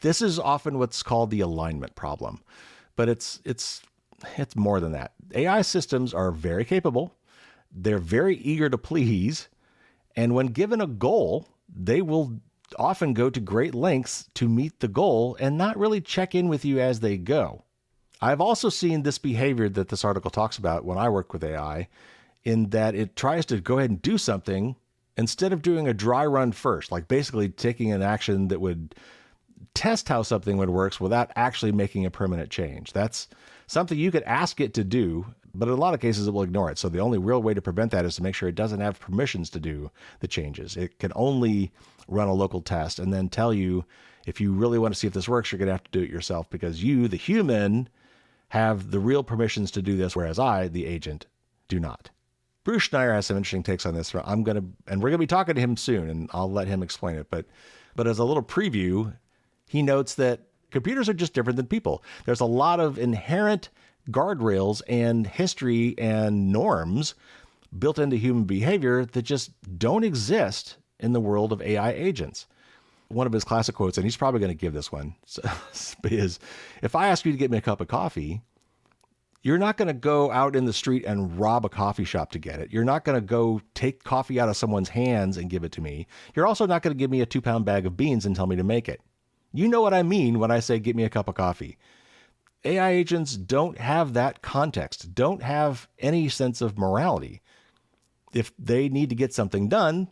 This is often what's called the alignment problem, but it's more than that. AI systems are very capable. They're very eager to please. And when given a goal, they will often go to great lengths to meet the goal and not really check in with you as they go. I've also seen this behavior that this article talks about when I work with AI, in that it tries to go ahead and do something instead of doing a dry run first, like basically taking an action that would test how something would work without actually making a permanent change. That's something you could ask it to do, but in a lot of cases it will ignore it. So the only real way to prevent that is to make sure it doesn't have permissions to do the changes. It can only run a local test and then tell you, if you really want to see if this works, you're going to have to do it yourself, because you, the human, have the real permissions to do this, whereas I, the agent, do not. Bruce Schneier has some interesting takes on this. We're going to be talking to him soon, and I'll let him explain it. But as a little preview, he notes that computers are just different than people. There's a lot of inherent guardrails and history and norms built into human behavior that just don't exist in the world of AI agents. one of his classic quotes, and he's probably going to give this one, is, if I ask you to get me a cup of coffee, you're not going to go out in the street and rob a coffee shop to get it. You're not going to go take coffee out of someone's hands and give it to me. You're also not going to give me a 2-pound bag of beans and tell me to make it. You know what I mean when I say get me a cup of coffee. AI agents don't have that context, don't have any sense of morality. If they need to get something done,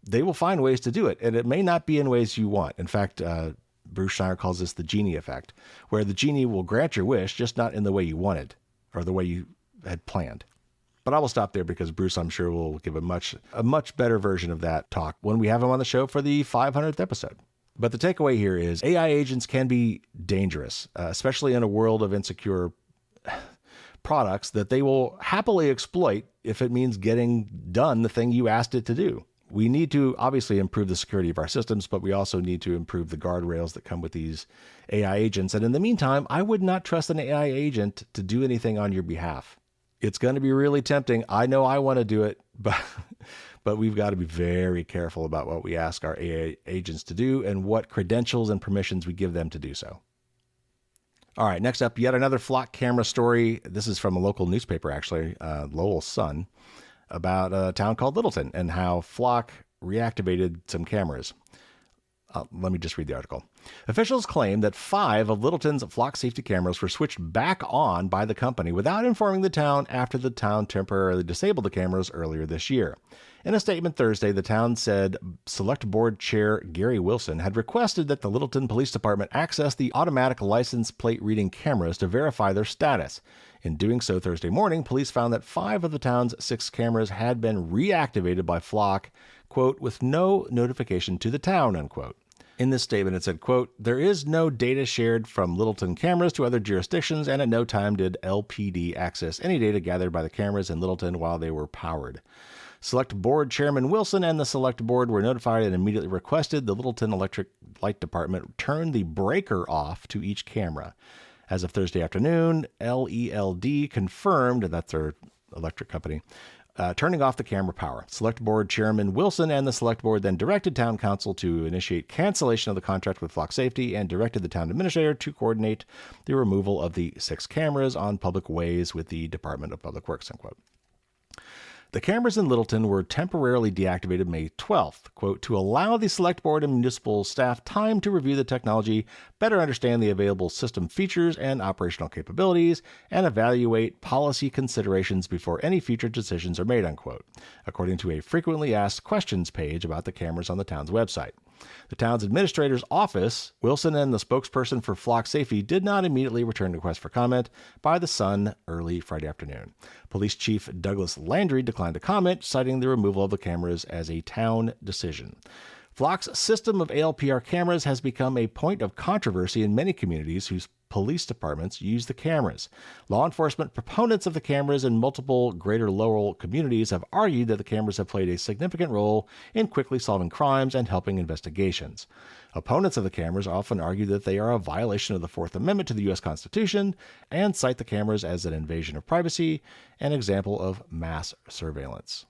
they will find ways to do it. And it may not be in ways you want. In fact, Bruce Schneier calls this the genie effect, where the genie will grant your wish, just not in the way you wanted or the way you had planned. But I will stop there because Bruce, I'm sure, will give a much better version of that talk when we have him on the show for the 500th episode. But the takeaway here is AI agents can be dangerous, especially in a world of insecure products that they will happily exploit if it means getting done the thing you asked it to do. We need to obviously improve the security of our systems, but we also need to improve the guardrails that come with these AI agents. And in the meantime, I would not trust an AI agent to do anything on your behalf. It's going to be really tempting. I know I want to do it, but we've got to be very careful about what we ask our AI agents to do and what credentials and permissions we give them to do so. All right, next up, yet another flock camera story. This is from a local newspaper, actually, Lowell Sun, about a town called Littleton and how Flock reactivated some cameras. Let me just read the article. Officials claim that 5 of Littleton's Flock safety cameras were switched back on by the company without informing the town after the town temporarily disabled the cameras earlier this year. In a statement Thursday, the town said Select Board Chair Gary Wilson had requested that the Littleton Police Department access the automatic license plate reading cameras to verify their status. In doing so Thursday morning, police found that 5 of the town's 6 cameras had been reactivated by Flock, quote, with no notification to the town, unquote. In this statement, it said, quote, there is no data shared from Littleton cameras to other jurisdictions, and at no time did LPD access any data gathered by the cameras in Littleton while they were powered. Select Board Chairman Wilson and the Select Board were notified and immediately requested the Littleton Electric Light Department turn the breaker off to each camera. As of Thursday afternoon, LELD confirmed, and that's their electric company, turning off the camera power. Select Board Chairman Wilson and the Select Board then directed Town Council to initiate cancellation of the contract with Flock Safety and directed the Town Administrator to coordinate the removal of the 6 cameras on public ways with the Department of Public Works, unquote. The cameras in Littleton were temporarily deactivated May 12th, quote, to allow the Select Board and municipal staff time to review the technology, better understand the available system features and operational capabilities, and evaluate policy considerations before any future decisions are made, unquote, according to a frequently asked questions page about the cameras on the town's website. The town's administrator's office, Wilson and the spokesperson for Flock Safety did not immediately return requests for comment by the Sun early Friday afternoon. Police Chief Douglas Landry declined to comment, citing the removal of the cameras as a town decision. Flock's system of ALPR cameras has become a point of controversy in many communities whose police departments use the cameras. Law enforcement proponents of the cameras in multiple Greater Lowell communities have argued that the cameras have played a significant role in quickly solving crimes and helping investigations. Opponents of the cameras often argue that they are a violation of the Fourth Amendment to the U.S. Constitution and cite the cameras as an invasion of privacy, an example of mass surveillance.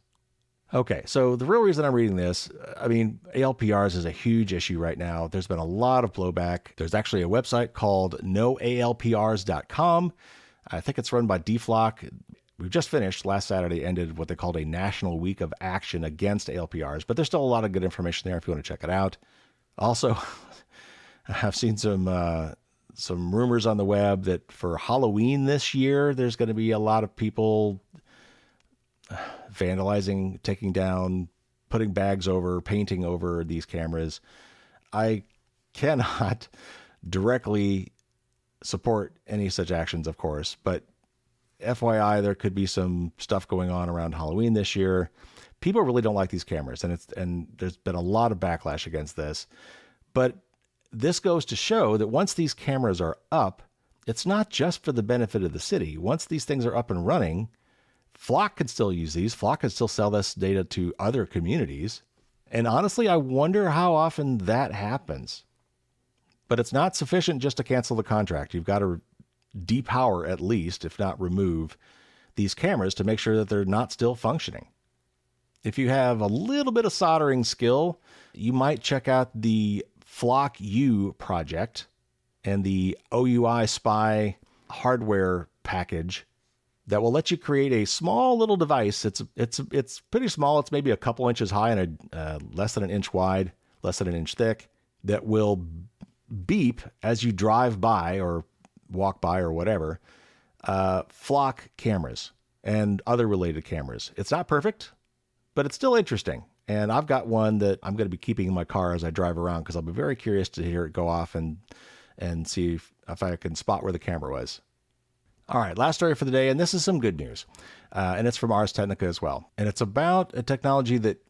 Okay, so the real reason I'm reading this, ALPRs is a huge issue right now. There's been a lot of blowback. There's actually a website called noalprs.com. I think it's run by DFlock. We've just finished, last Saturday ended what they called a National Week of Action against ALPRs, but there's still a lot of good information there if you want to check it out. Also, I've seen some rumors on the web that for Halloween this year, there's going to be a lot of people vandalizing, taking down, putting bags over, painting over these cameras. I cannot directly support any such actions, of course, but FYI, there could be some stuff going on around Halloween this year. People really don't like these cameras, and there's been a lot of backlash against this. But this goes to show that once these cameras are up, it's not just for the benefit of the city. Once these things are up and running, Flock can still use these. Flock can still sell this data to other communities. And honestly, I wonder how often that happens. But it's not sufficient just to cancel the contract. You've got to depower at least, if not remove, these cameras to make sure that they're not still functioning. If you have a little bit of soldering skill, you might check out the Flock U project and the OUI Spy hardware package that will let you create a small little device. It's pretty small. It's maybe a couple inches high and less than an inch wide, less than an inch thick, that will beep as you drive by or walk by or whatever, flock cameras and other related cameras. It's not perfect, but it's still interesting. And I've got one that I'm going to be keeping in my car as I drive around because I'll be very curious to hear it go off and see if I can spot where the camera was. All right, last story for the day, and this is some good news. And it's from Ars Technica as well. And it's about a technology that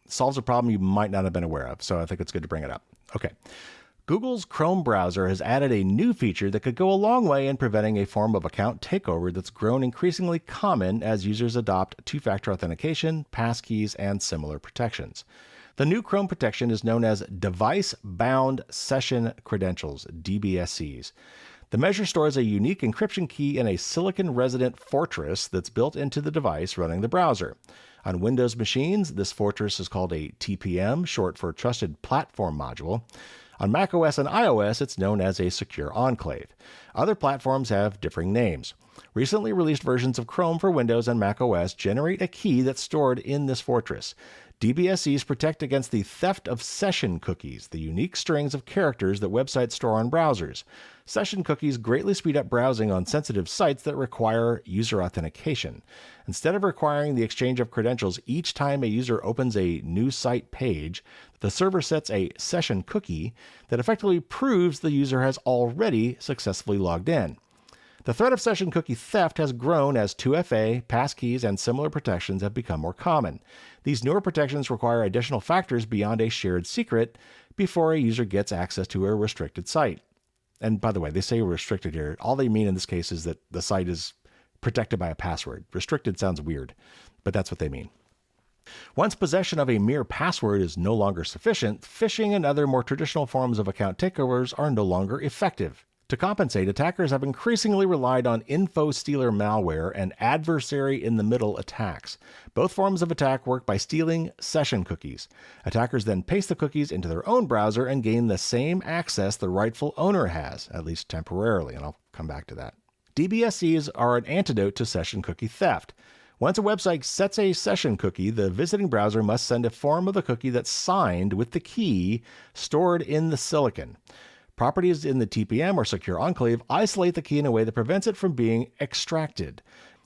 solves a problem you might not have been aware of. So I think it's good to bring it up. Okay. Google's Chrome browser has added a new feature that could go a long way in preventing a form of account takeover that's grown increasingly common as users adopt two-factor authentication, passkeys, and similar protections. The new Chrome protection is known as Device-Bound Session Credentials, DBSCs. The measure stores a unique encryption key in a silicon-resident fortress that's built into the device running the browser. On Windows machines, this fortress is called a TPM, short for Trusted Platform Module. On macOS and iOS, it's known as a secure enclave. Other platforms have differing names. Recently released versions of Chrome for Windows and macOS generate a key that's stored in this fortress. DBSCs protect against the theft of session cookies, the unique strings of characters that websites store on browsers. Session cookies greatly speed up browsing on sensitive sites that require user authentication. Instead of requiring the exchange of credentials each time a user opens a new site page, the server sets a session cookie that effectively proves the user has already successfully logged in. The threat of session cookie theft has grown as 2FA, passkeys, and similar protections have become more common. These newer protections require additional factors beyond a shared secret before a user gets access to a restricted site. And by the way, they say restricted here. All they mean in this case is that the site is protected by a password. Restricted sounds weird, but that's what they mean. Once possession of a mere password is no longer sufficient, phishing and other more traditional forms of account takeovers are no longer effective. To compensate, attackers have increasingly relied on info stealer malware and adversary-in-the-middle attacks. Both forms of attack work by stealing session cookies. Attackers then paste the cookies into their own browser and gain the same access the rightful owner has, at least temporarily, and I'll come back to that. DBSCs are an antidote to session cookie theft. Once a website sets a session cookie, the visiting browser must send a form of the cookie that's signed with the key stored in the silicon. Properties in the TPM or secure enclave isolate the key in a way that prevents it from being extracted.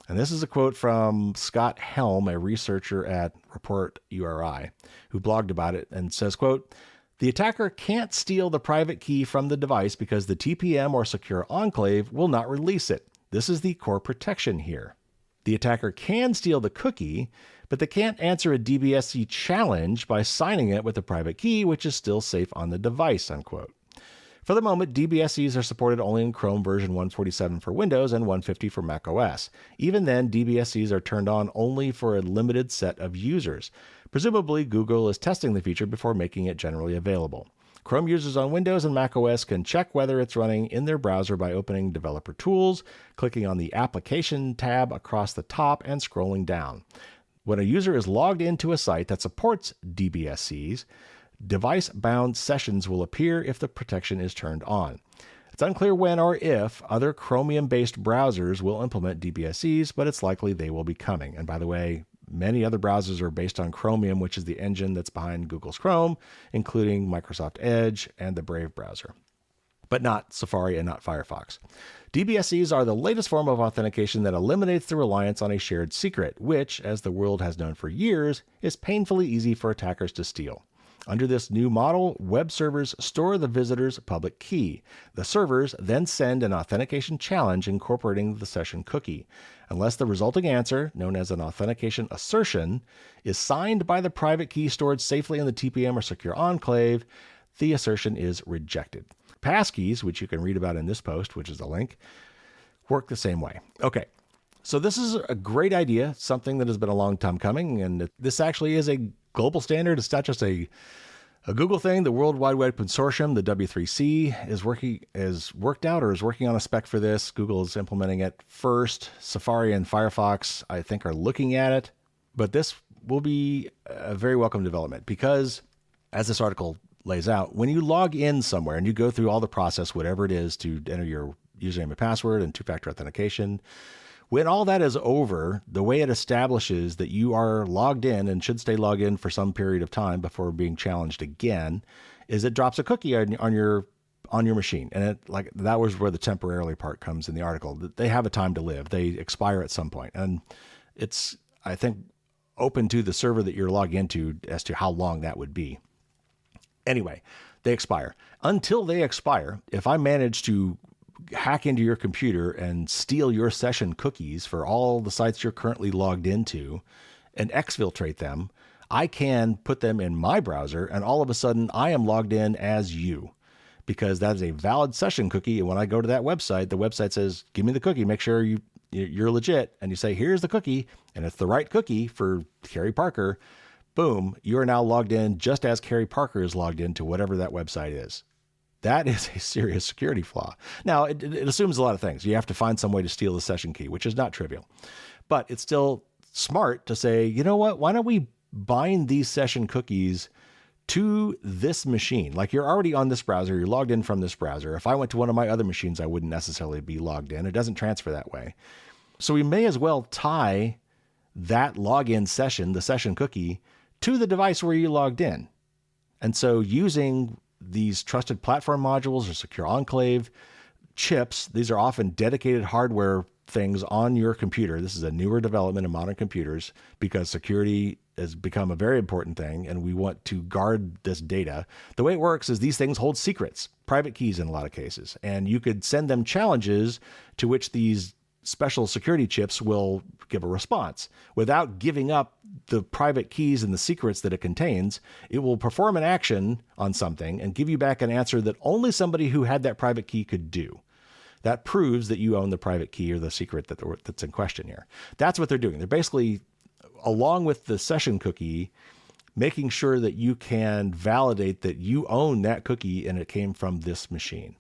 And this is a quote from Scott Helm, a researcher at Report URI, who blogged about it and says, quote, "The attacker can't steal the private key from the device because the TPM or secure enclave will not release it. This is the core protection here. The attacker can steal the cookie, but they can't answer a DBSC challenge by signing it with a private key, which is still safe on the device," unquote. For the moment, DBSCs are supported only in Chrome version 147 for Windows and 150 for macOS. Even then, DBSCs are turned on only for a limited set of users. Presumably, Google is testing the feature before making it generally available. Chrome users on Windows and macOS can check whether it's running in their browser by opening Developer Tools, clicking on the Application tab across the top, and scrolling down. When a user is logged into a site that supports DBSCs, device-bound sessions will appear if the protection is turned on. It's unclear when or if other Chromium-based browsers will implement DBSCs, but it's likely they will be coming. And by the way, many other browsers are based on Chromium, which is the engine that's behind Google's Chrome, including Microsoft Edge and the Brave browser, but not Safari and not Firefox. DBSCs are the latest form of authentication that eliminates the reliance on a shared secret, which, as the world has known for years, is painfully easy for attackers to steal. Under this new model, web servers store the visitor's public key. The servers then send an authentication challenge incorporating the session cookie. Unless the resulting answer, known as an authentication assertion, is signed by the private key stored safely in the TPM or secure enclave, the assertion is rejected. Passkeys, which you can read about in this post, which is a link, work the same way. Okay. So this is a great idea, something that has been a long time coming, and this actually is a global standard. It's not just a Google thing. The World Wide Web Consortium, the W3C, is working on a spec for this. Google is implementing it first. Safari and Firefox, I think, are looking at it. But this will be a very welcome development because, as this article lays out. When you log in somewhere and you go through all the process, whatever it is, to enter your username and password and two-factor authentication, when all that is over, the way it establishes that you are logged in and should stay logged in for some period of time before being challenged again is it drops a cookie on your machine. And that was where the temporarily part comes in the article. They have a time to live. They expire at some point. And it's, I think, open to the server that you're logging into as to how long that would be. Anyway, they expire. Until they expire, if I manage to hack into your computer and steal your session cookies for all the sites you're currently logged into and exfiltrate them, I can put them in my browser, and all of a sudden I am logged in as you, because that is a valid session cookie. And when I go to that website, the website says, give me the cookie, make sure you're legit. And you say, here's the cookie, and it's the right cookie for Carey Parker. Boom, you are now logged in just as Carey Parker is logged into whatever that website is. That is a serious security flaw. Now, it assumes a lot of things. You have to find some way to steal the session key, which is not trivial. But it's still smart to say, you know what, why don't we bind these session cookies to this machine? Like, you're already on this browser, you're logged in from this browser. If I went to one of my other machines, I wouldn't necessarily be logged in. It doesn't transfer that way. So we may as well tie that login session, the session cookie, to the device where you logged in. And so using these trusted platform modules or secure enclave chips, these are often dedicated hardware things on your computer. This is a newer development in modern computers because security has become a very important thing, and we want to guard this data. The way it works is these things hold secrets, private keys in a lot of cases, and you could send them challenges to which these special security chips will give a response. Without giving up the private keys and the secrets that it contains, it will perform an action on something and give you back an answer that only somebody who had that private key could do. That proves that you own the private key or the secret that's in question here. That's what they're doing. They're basically, along with the session cookie, making sure that you can validate that you own that cookie and it came from this machine.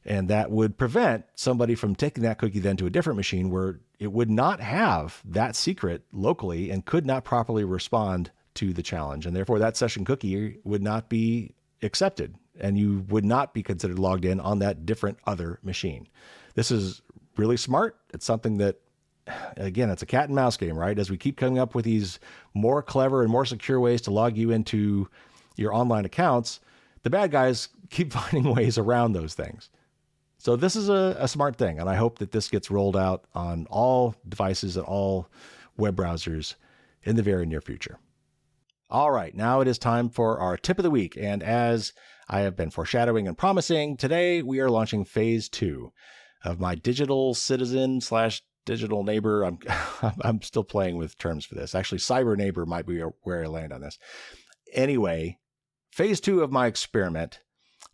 And that would prevent somebody from taking that cookie then to a different machine where it would not have that secret locally and could not properly respond to the challenge. And therefore that session cookie would not be accepted and you would not be considered logged in on that different other machine. This is really smart. It's something that, again, it's a cat and mouse game, right? As we keep coming up with these more clever and more secure ways to log you into your online accounts, the bad guys keep finding ways around those things. So this is a smart thing, and I hope that this gets rolled out on all devices and all web browsers in the very near future. All right, now it is time for our tip of the week, and as I have been foreshadowing and promising, today we are launching phase 2 of my digital citizen / digital neighbor. I'm still playing with terms for this. Actually, cyber neighbor might be where I land on this. Anyway, phase 2 of my experiment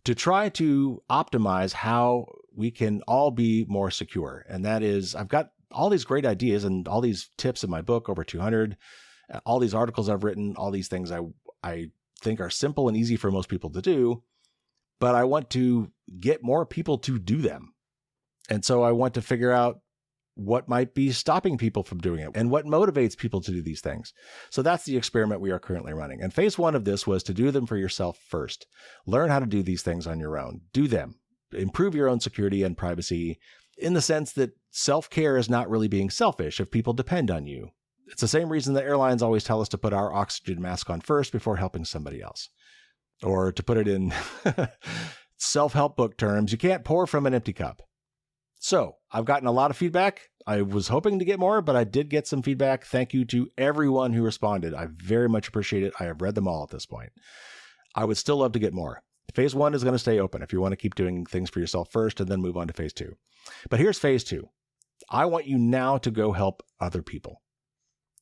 to try to optimize how we can all be more secure. And that is, I've got all these great ideas and all these tips in my book, over 200, all these articles I've written, all these things I think are simple and easy for most people to do, but I want to get more people to do them. And so I want to figure out what might be stopping people from doing it and what motivates people to do these things. So that's the experiment we are currently running. And phase 1 of this was to do them for yourself first. Learn how to do these things on your own. Do them. Improve your own security and privacy in the sense that self-care is not really being selfish if people depend on you. It's the same reason that airlines always tell us to put our oxygen mask on first before helping somebody else. Or to put it in self-help book terms, you can't pour from an empty cup. So I've gotten a lot of feedback. I was hoping to get more, but I did get some feedback. Thank you to everyone who responded. I very much appreciate it. I have read them all at this point. I would still love to get more. Phase 1 is going to stay open if you want to keep doing things for yourself first and then move on to phase 2. But here's phase 2. I want you now to go help other people.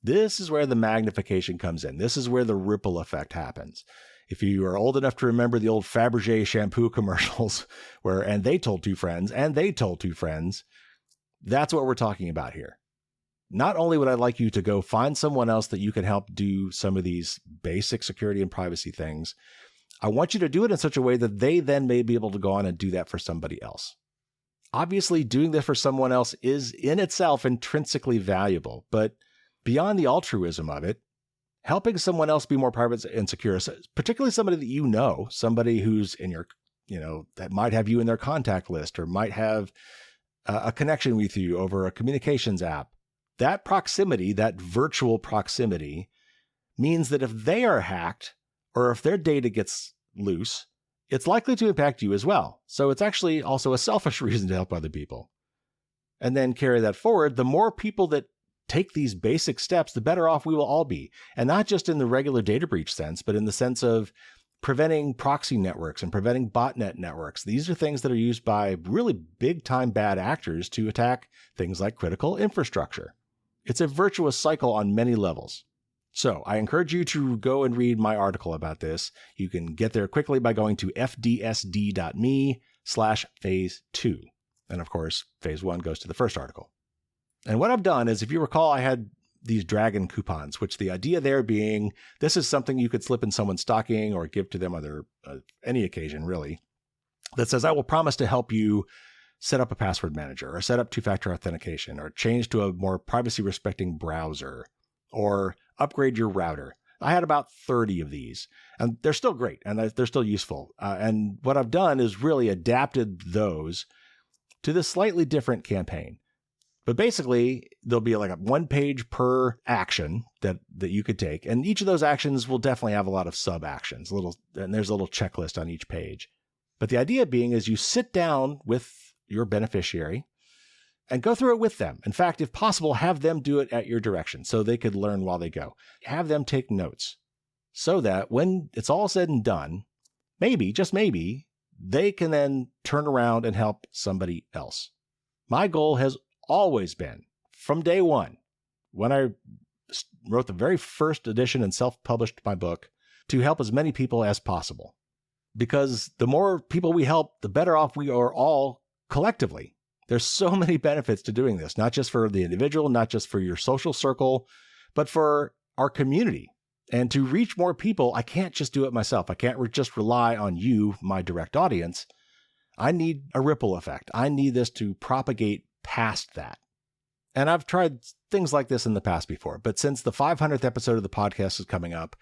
This is where the magnification comes in. This is where the ripple effect happens. If you are old enough to remember the old Fabergé shampoo commercials and they told 2 friends, and they told 2 friends, that's what we're talking about here. Not only would I like you to go find someone else that you can help do some of these basic security and privacy things, I want you to do it in such a way that they then may be able to go on and do that for somebody else. Obviously, doing this for someone else is in itself intrinsically valuable, but beyond the altruism of it, helping someone else be more private and secure, particularly somebody that you know, somebody who's in your, that might have you in their contact list or might have a connection with you over a communications app. That proximity, that virtual proximity, means that if they are hacked or if their data gets loose, it's likely to impact you as well. So it's actually also a selfish reason to help other people. And then carry that forward, the more people that take these basic steps, the better off we will all be. And not just in the regular data breach sense, but in the sense of preventing proxy networks and preventing botnet networks. These are things that are used by really big time bad actors to attack things like critical infrastructure. It's a virtuous cycle on many levels. So I encourage you to go and read my article about this. You can get there quickly by going to fdsd.me/phase2. And of course, phase 1 goes to the first article. And what I've done is, if you recall, I had these dragon coupons, which the idea there being, this is something you could slip in someone's stocking or give to them on any occasion, really, that says, I will promise to help you set up a password manager or set up two-factor authentication or change to a more privacy-respecting browser or upgrade your router. I had about 30 of these, and they're still great, and they're still useful. And what I've done is really adapted those to this slightly different campaign. But basically, there'll be like a 1 page per action that you could take. And each of those actions will definitely have a lot of sub actions, and there's a little checklist on each page. But the idea being is you sit down with your beneficiary and go through it with them. In fact, if possible, have them do it at your direction so they could learn while they go. Have them take notes so that when it's all said and done, maybe, just maybe, they can then turn around and help somebody else. My goal has always been, from day one, when I wrote the very first edition and self-published my book, to help as many people as possible. Because the more people we help, the better off we are all collectively. There's so many benefits to doing this, not just for the individual, not just for your social circle, but for our community. And to reach more people, I can't just do it myself. I can't just rely on you, my direct audience. I need a ripple effect. I need this to propagate past that. And I've tried things like this in the past before, but since the 500th episode of the podcast is coming up,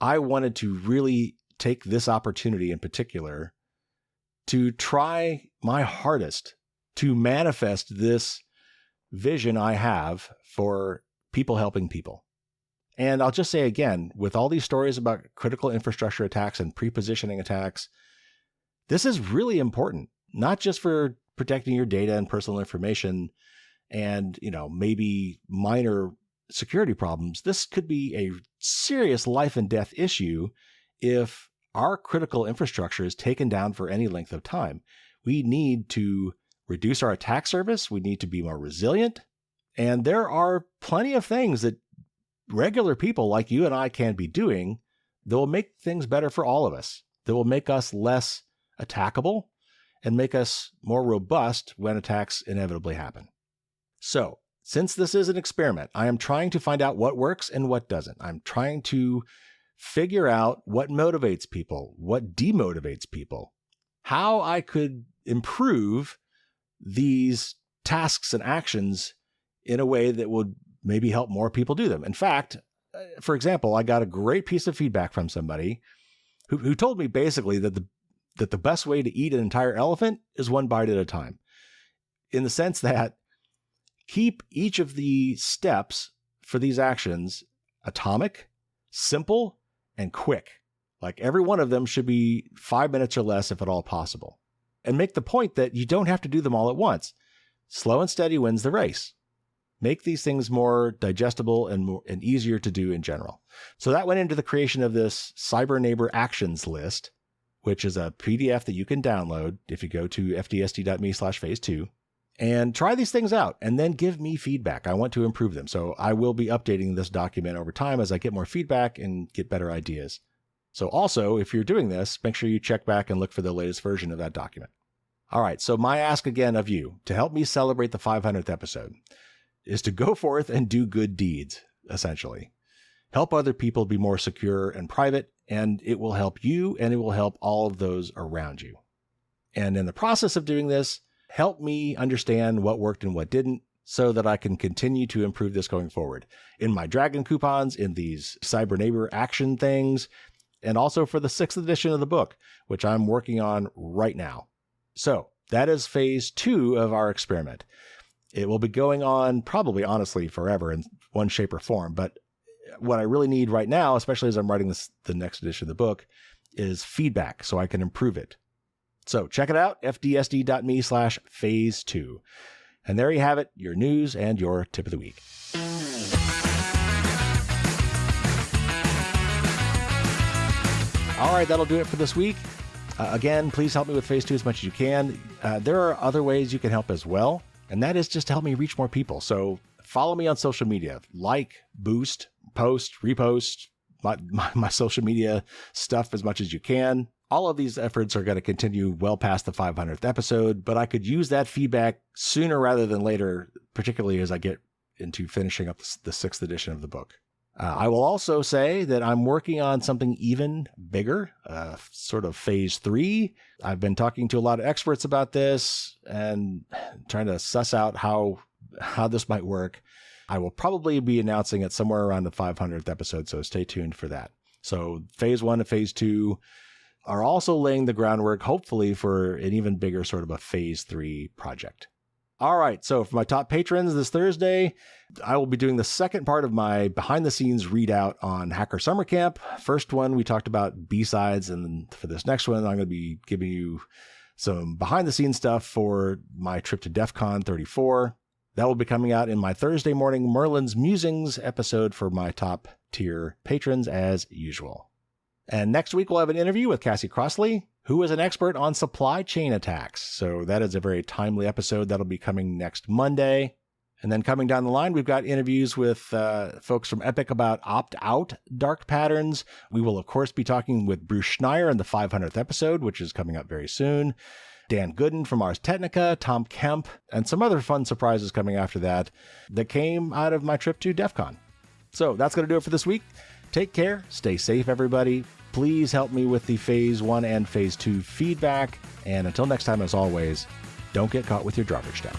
I wanted to really take this opportunity in particular to try my hardest to manifest this vision I have for people helping people. And I'll just say again, with all these stories about critical infrastructure attacks and pre-positioning attacks, this is really important, not just for protecting your data and personal information and, maybe minor security problems. This could be a serious life and death issue if our critical infrastructure is taken down for any length of time. We need to reduce our attack surface. We need to be more resilient. And there are plenty of things that regular people like you and I can be doing that will make things better for all of us, that will make us less attackable and make us more robust when attacks inevitably happen. So, since this is an experiment, I am trying to find out what works and what doesn't. I'm trying to figure out what motivates people, what demotivates people, how I could improve these tasks and actions in a way that would maybe help more people do them. In fact, for example, I got a great piece of feedback from somebody who told me basically that the best way to eat an entire elephant is one bite at a time, in the sense that keep each of the steps for these actions atomic, simple, and quick. Like every one of them should be 5 minutes or less if at all possible. And make the point that you don't have to do them all at once. Slow and steady wins the race. Make these things more digestible and easier to do in general. So that went into the creation of this Cyber Neighbor Actions list, which is a PDF that you can download if you go to fdsd.me/phase2 and try these things out and then give me feedback. I want to improve them. So I will be updating this document over time as I get more feedback and get better ideas. So also, if you're doing this, make sure you check back and look for the latest version of that document. All right. So my ask again of you to help me celebrate the 500th episode is to go forth and do good deeds, essentially. Help other people be more secure and private, and it will help you and it will help all of those around you. And in the process of doing this, help me understand what worked and what didn't so that I can continue to improve this going forward in my Dragon coupons, in these Cyber Neighbor action things, and also for the 6th edition of the book, which I'm working on right now. So that is phase 2 of our experiment. It will be going on probably, honestly, forever in one shape or form. But what I really need right now, especially as I'm writing the next edition of the book, is feedback so I can improve it. So check it out, fdsd.me/phase2. And there you have it, your news and your tip of the week. All right, that'll do it for this week. Again, please help me with phase 2 as much as you can. There are other ways you can help as well, and that is just to help me reach more people. So follow me on social media, like, boost, post, repost my social media stuff as much as you can. All of these efforts are going to continue well past the 500th episode, but I could use that feedback sooner rather than later, particularly as I get into finishing up the 6th edition of the book. I will also say that I'm working on something even bigger, sort of phase 3. I've been talking to a lot of experts about this and trying to suss out how this might work. I will probably be announcing it somewhere around the 500th episode, so stay tuned for that. So phase 1 and phase 2 are also laying the groundwork, hopefully, for an even bigger sort of a phase 3 project. All right, so for my top patrons this Thursday, I will be doing the second part of my behind-the-scenes readout on Hacker Summer Camp. First one, we talked about B-sides, and for this next one, I'm going to be giving you some behind-the-scenes stuff for my trip to DEF CON 34. That will be coming out in my Thursday morning Merlin's Musings episode for my top-tier patrons, as usual. And next week, we'll have an interview with Cassie Crossley, who is an expert on supply chain attacks. So that is a very timely episode that'll be coming next Monday. And then coming down the line, we've got interviews with folks from Epic about opt-out dark patterns. We will, of course, be talking with Bruce Schneier in the 500th episode, which is coming up very soon. Dan Gooden from Ars Technica, Tom Kemp, and some other fun surprises coming after that came out of my trip to DEF CON. So that's going to do it for this week. Take care. Stay safe, everybody. Please help me with the phase 1 and phase 2 feedback. And until next time, as always, don't get caught with your drawbridge down.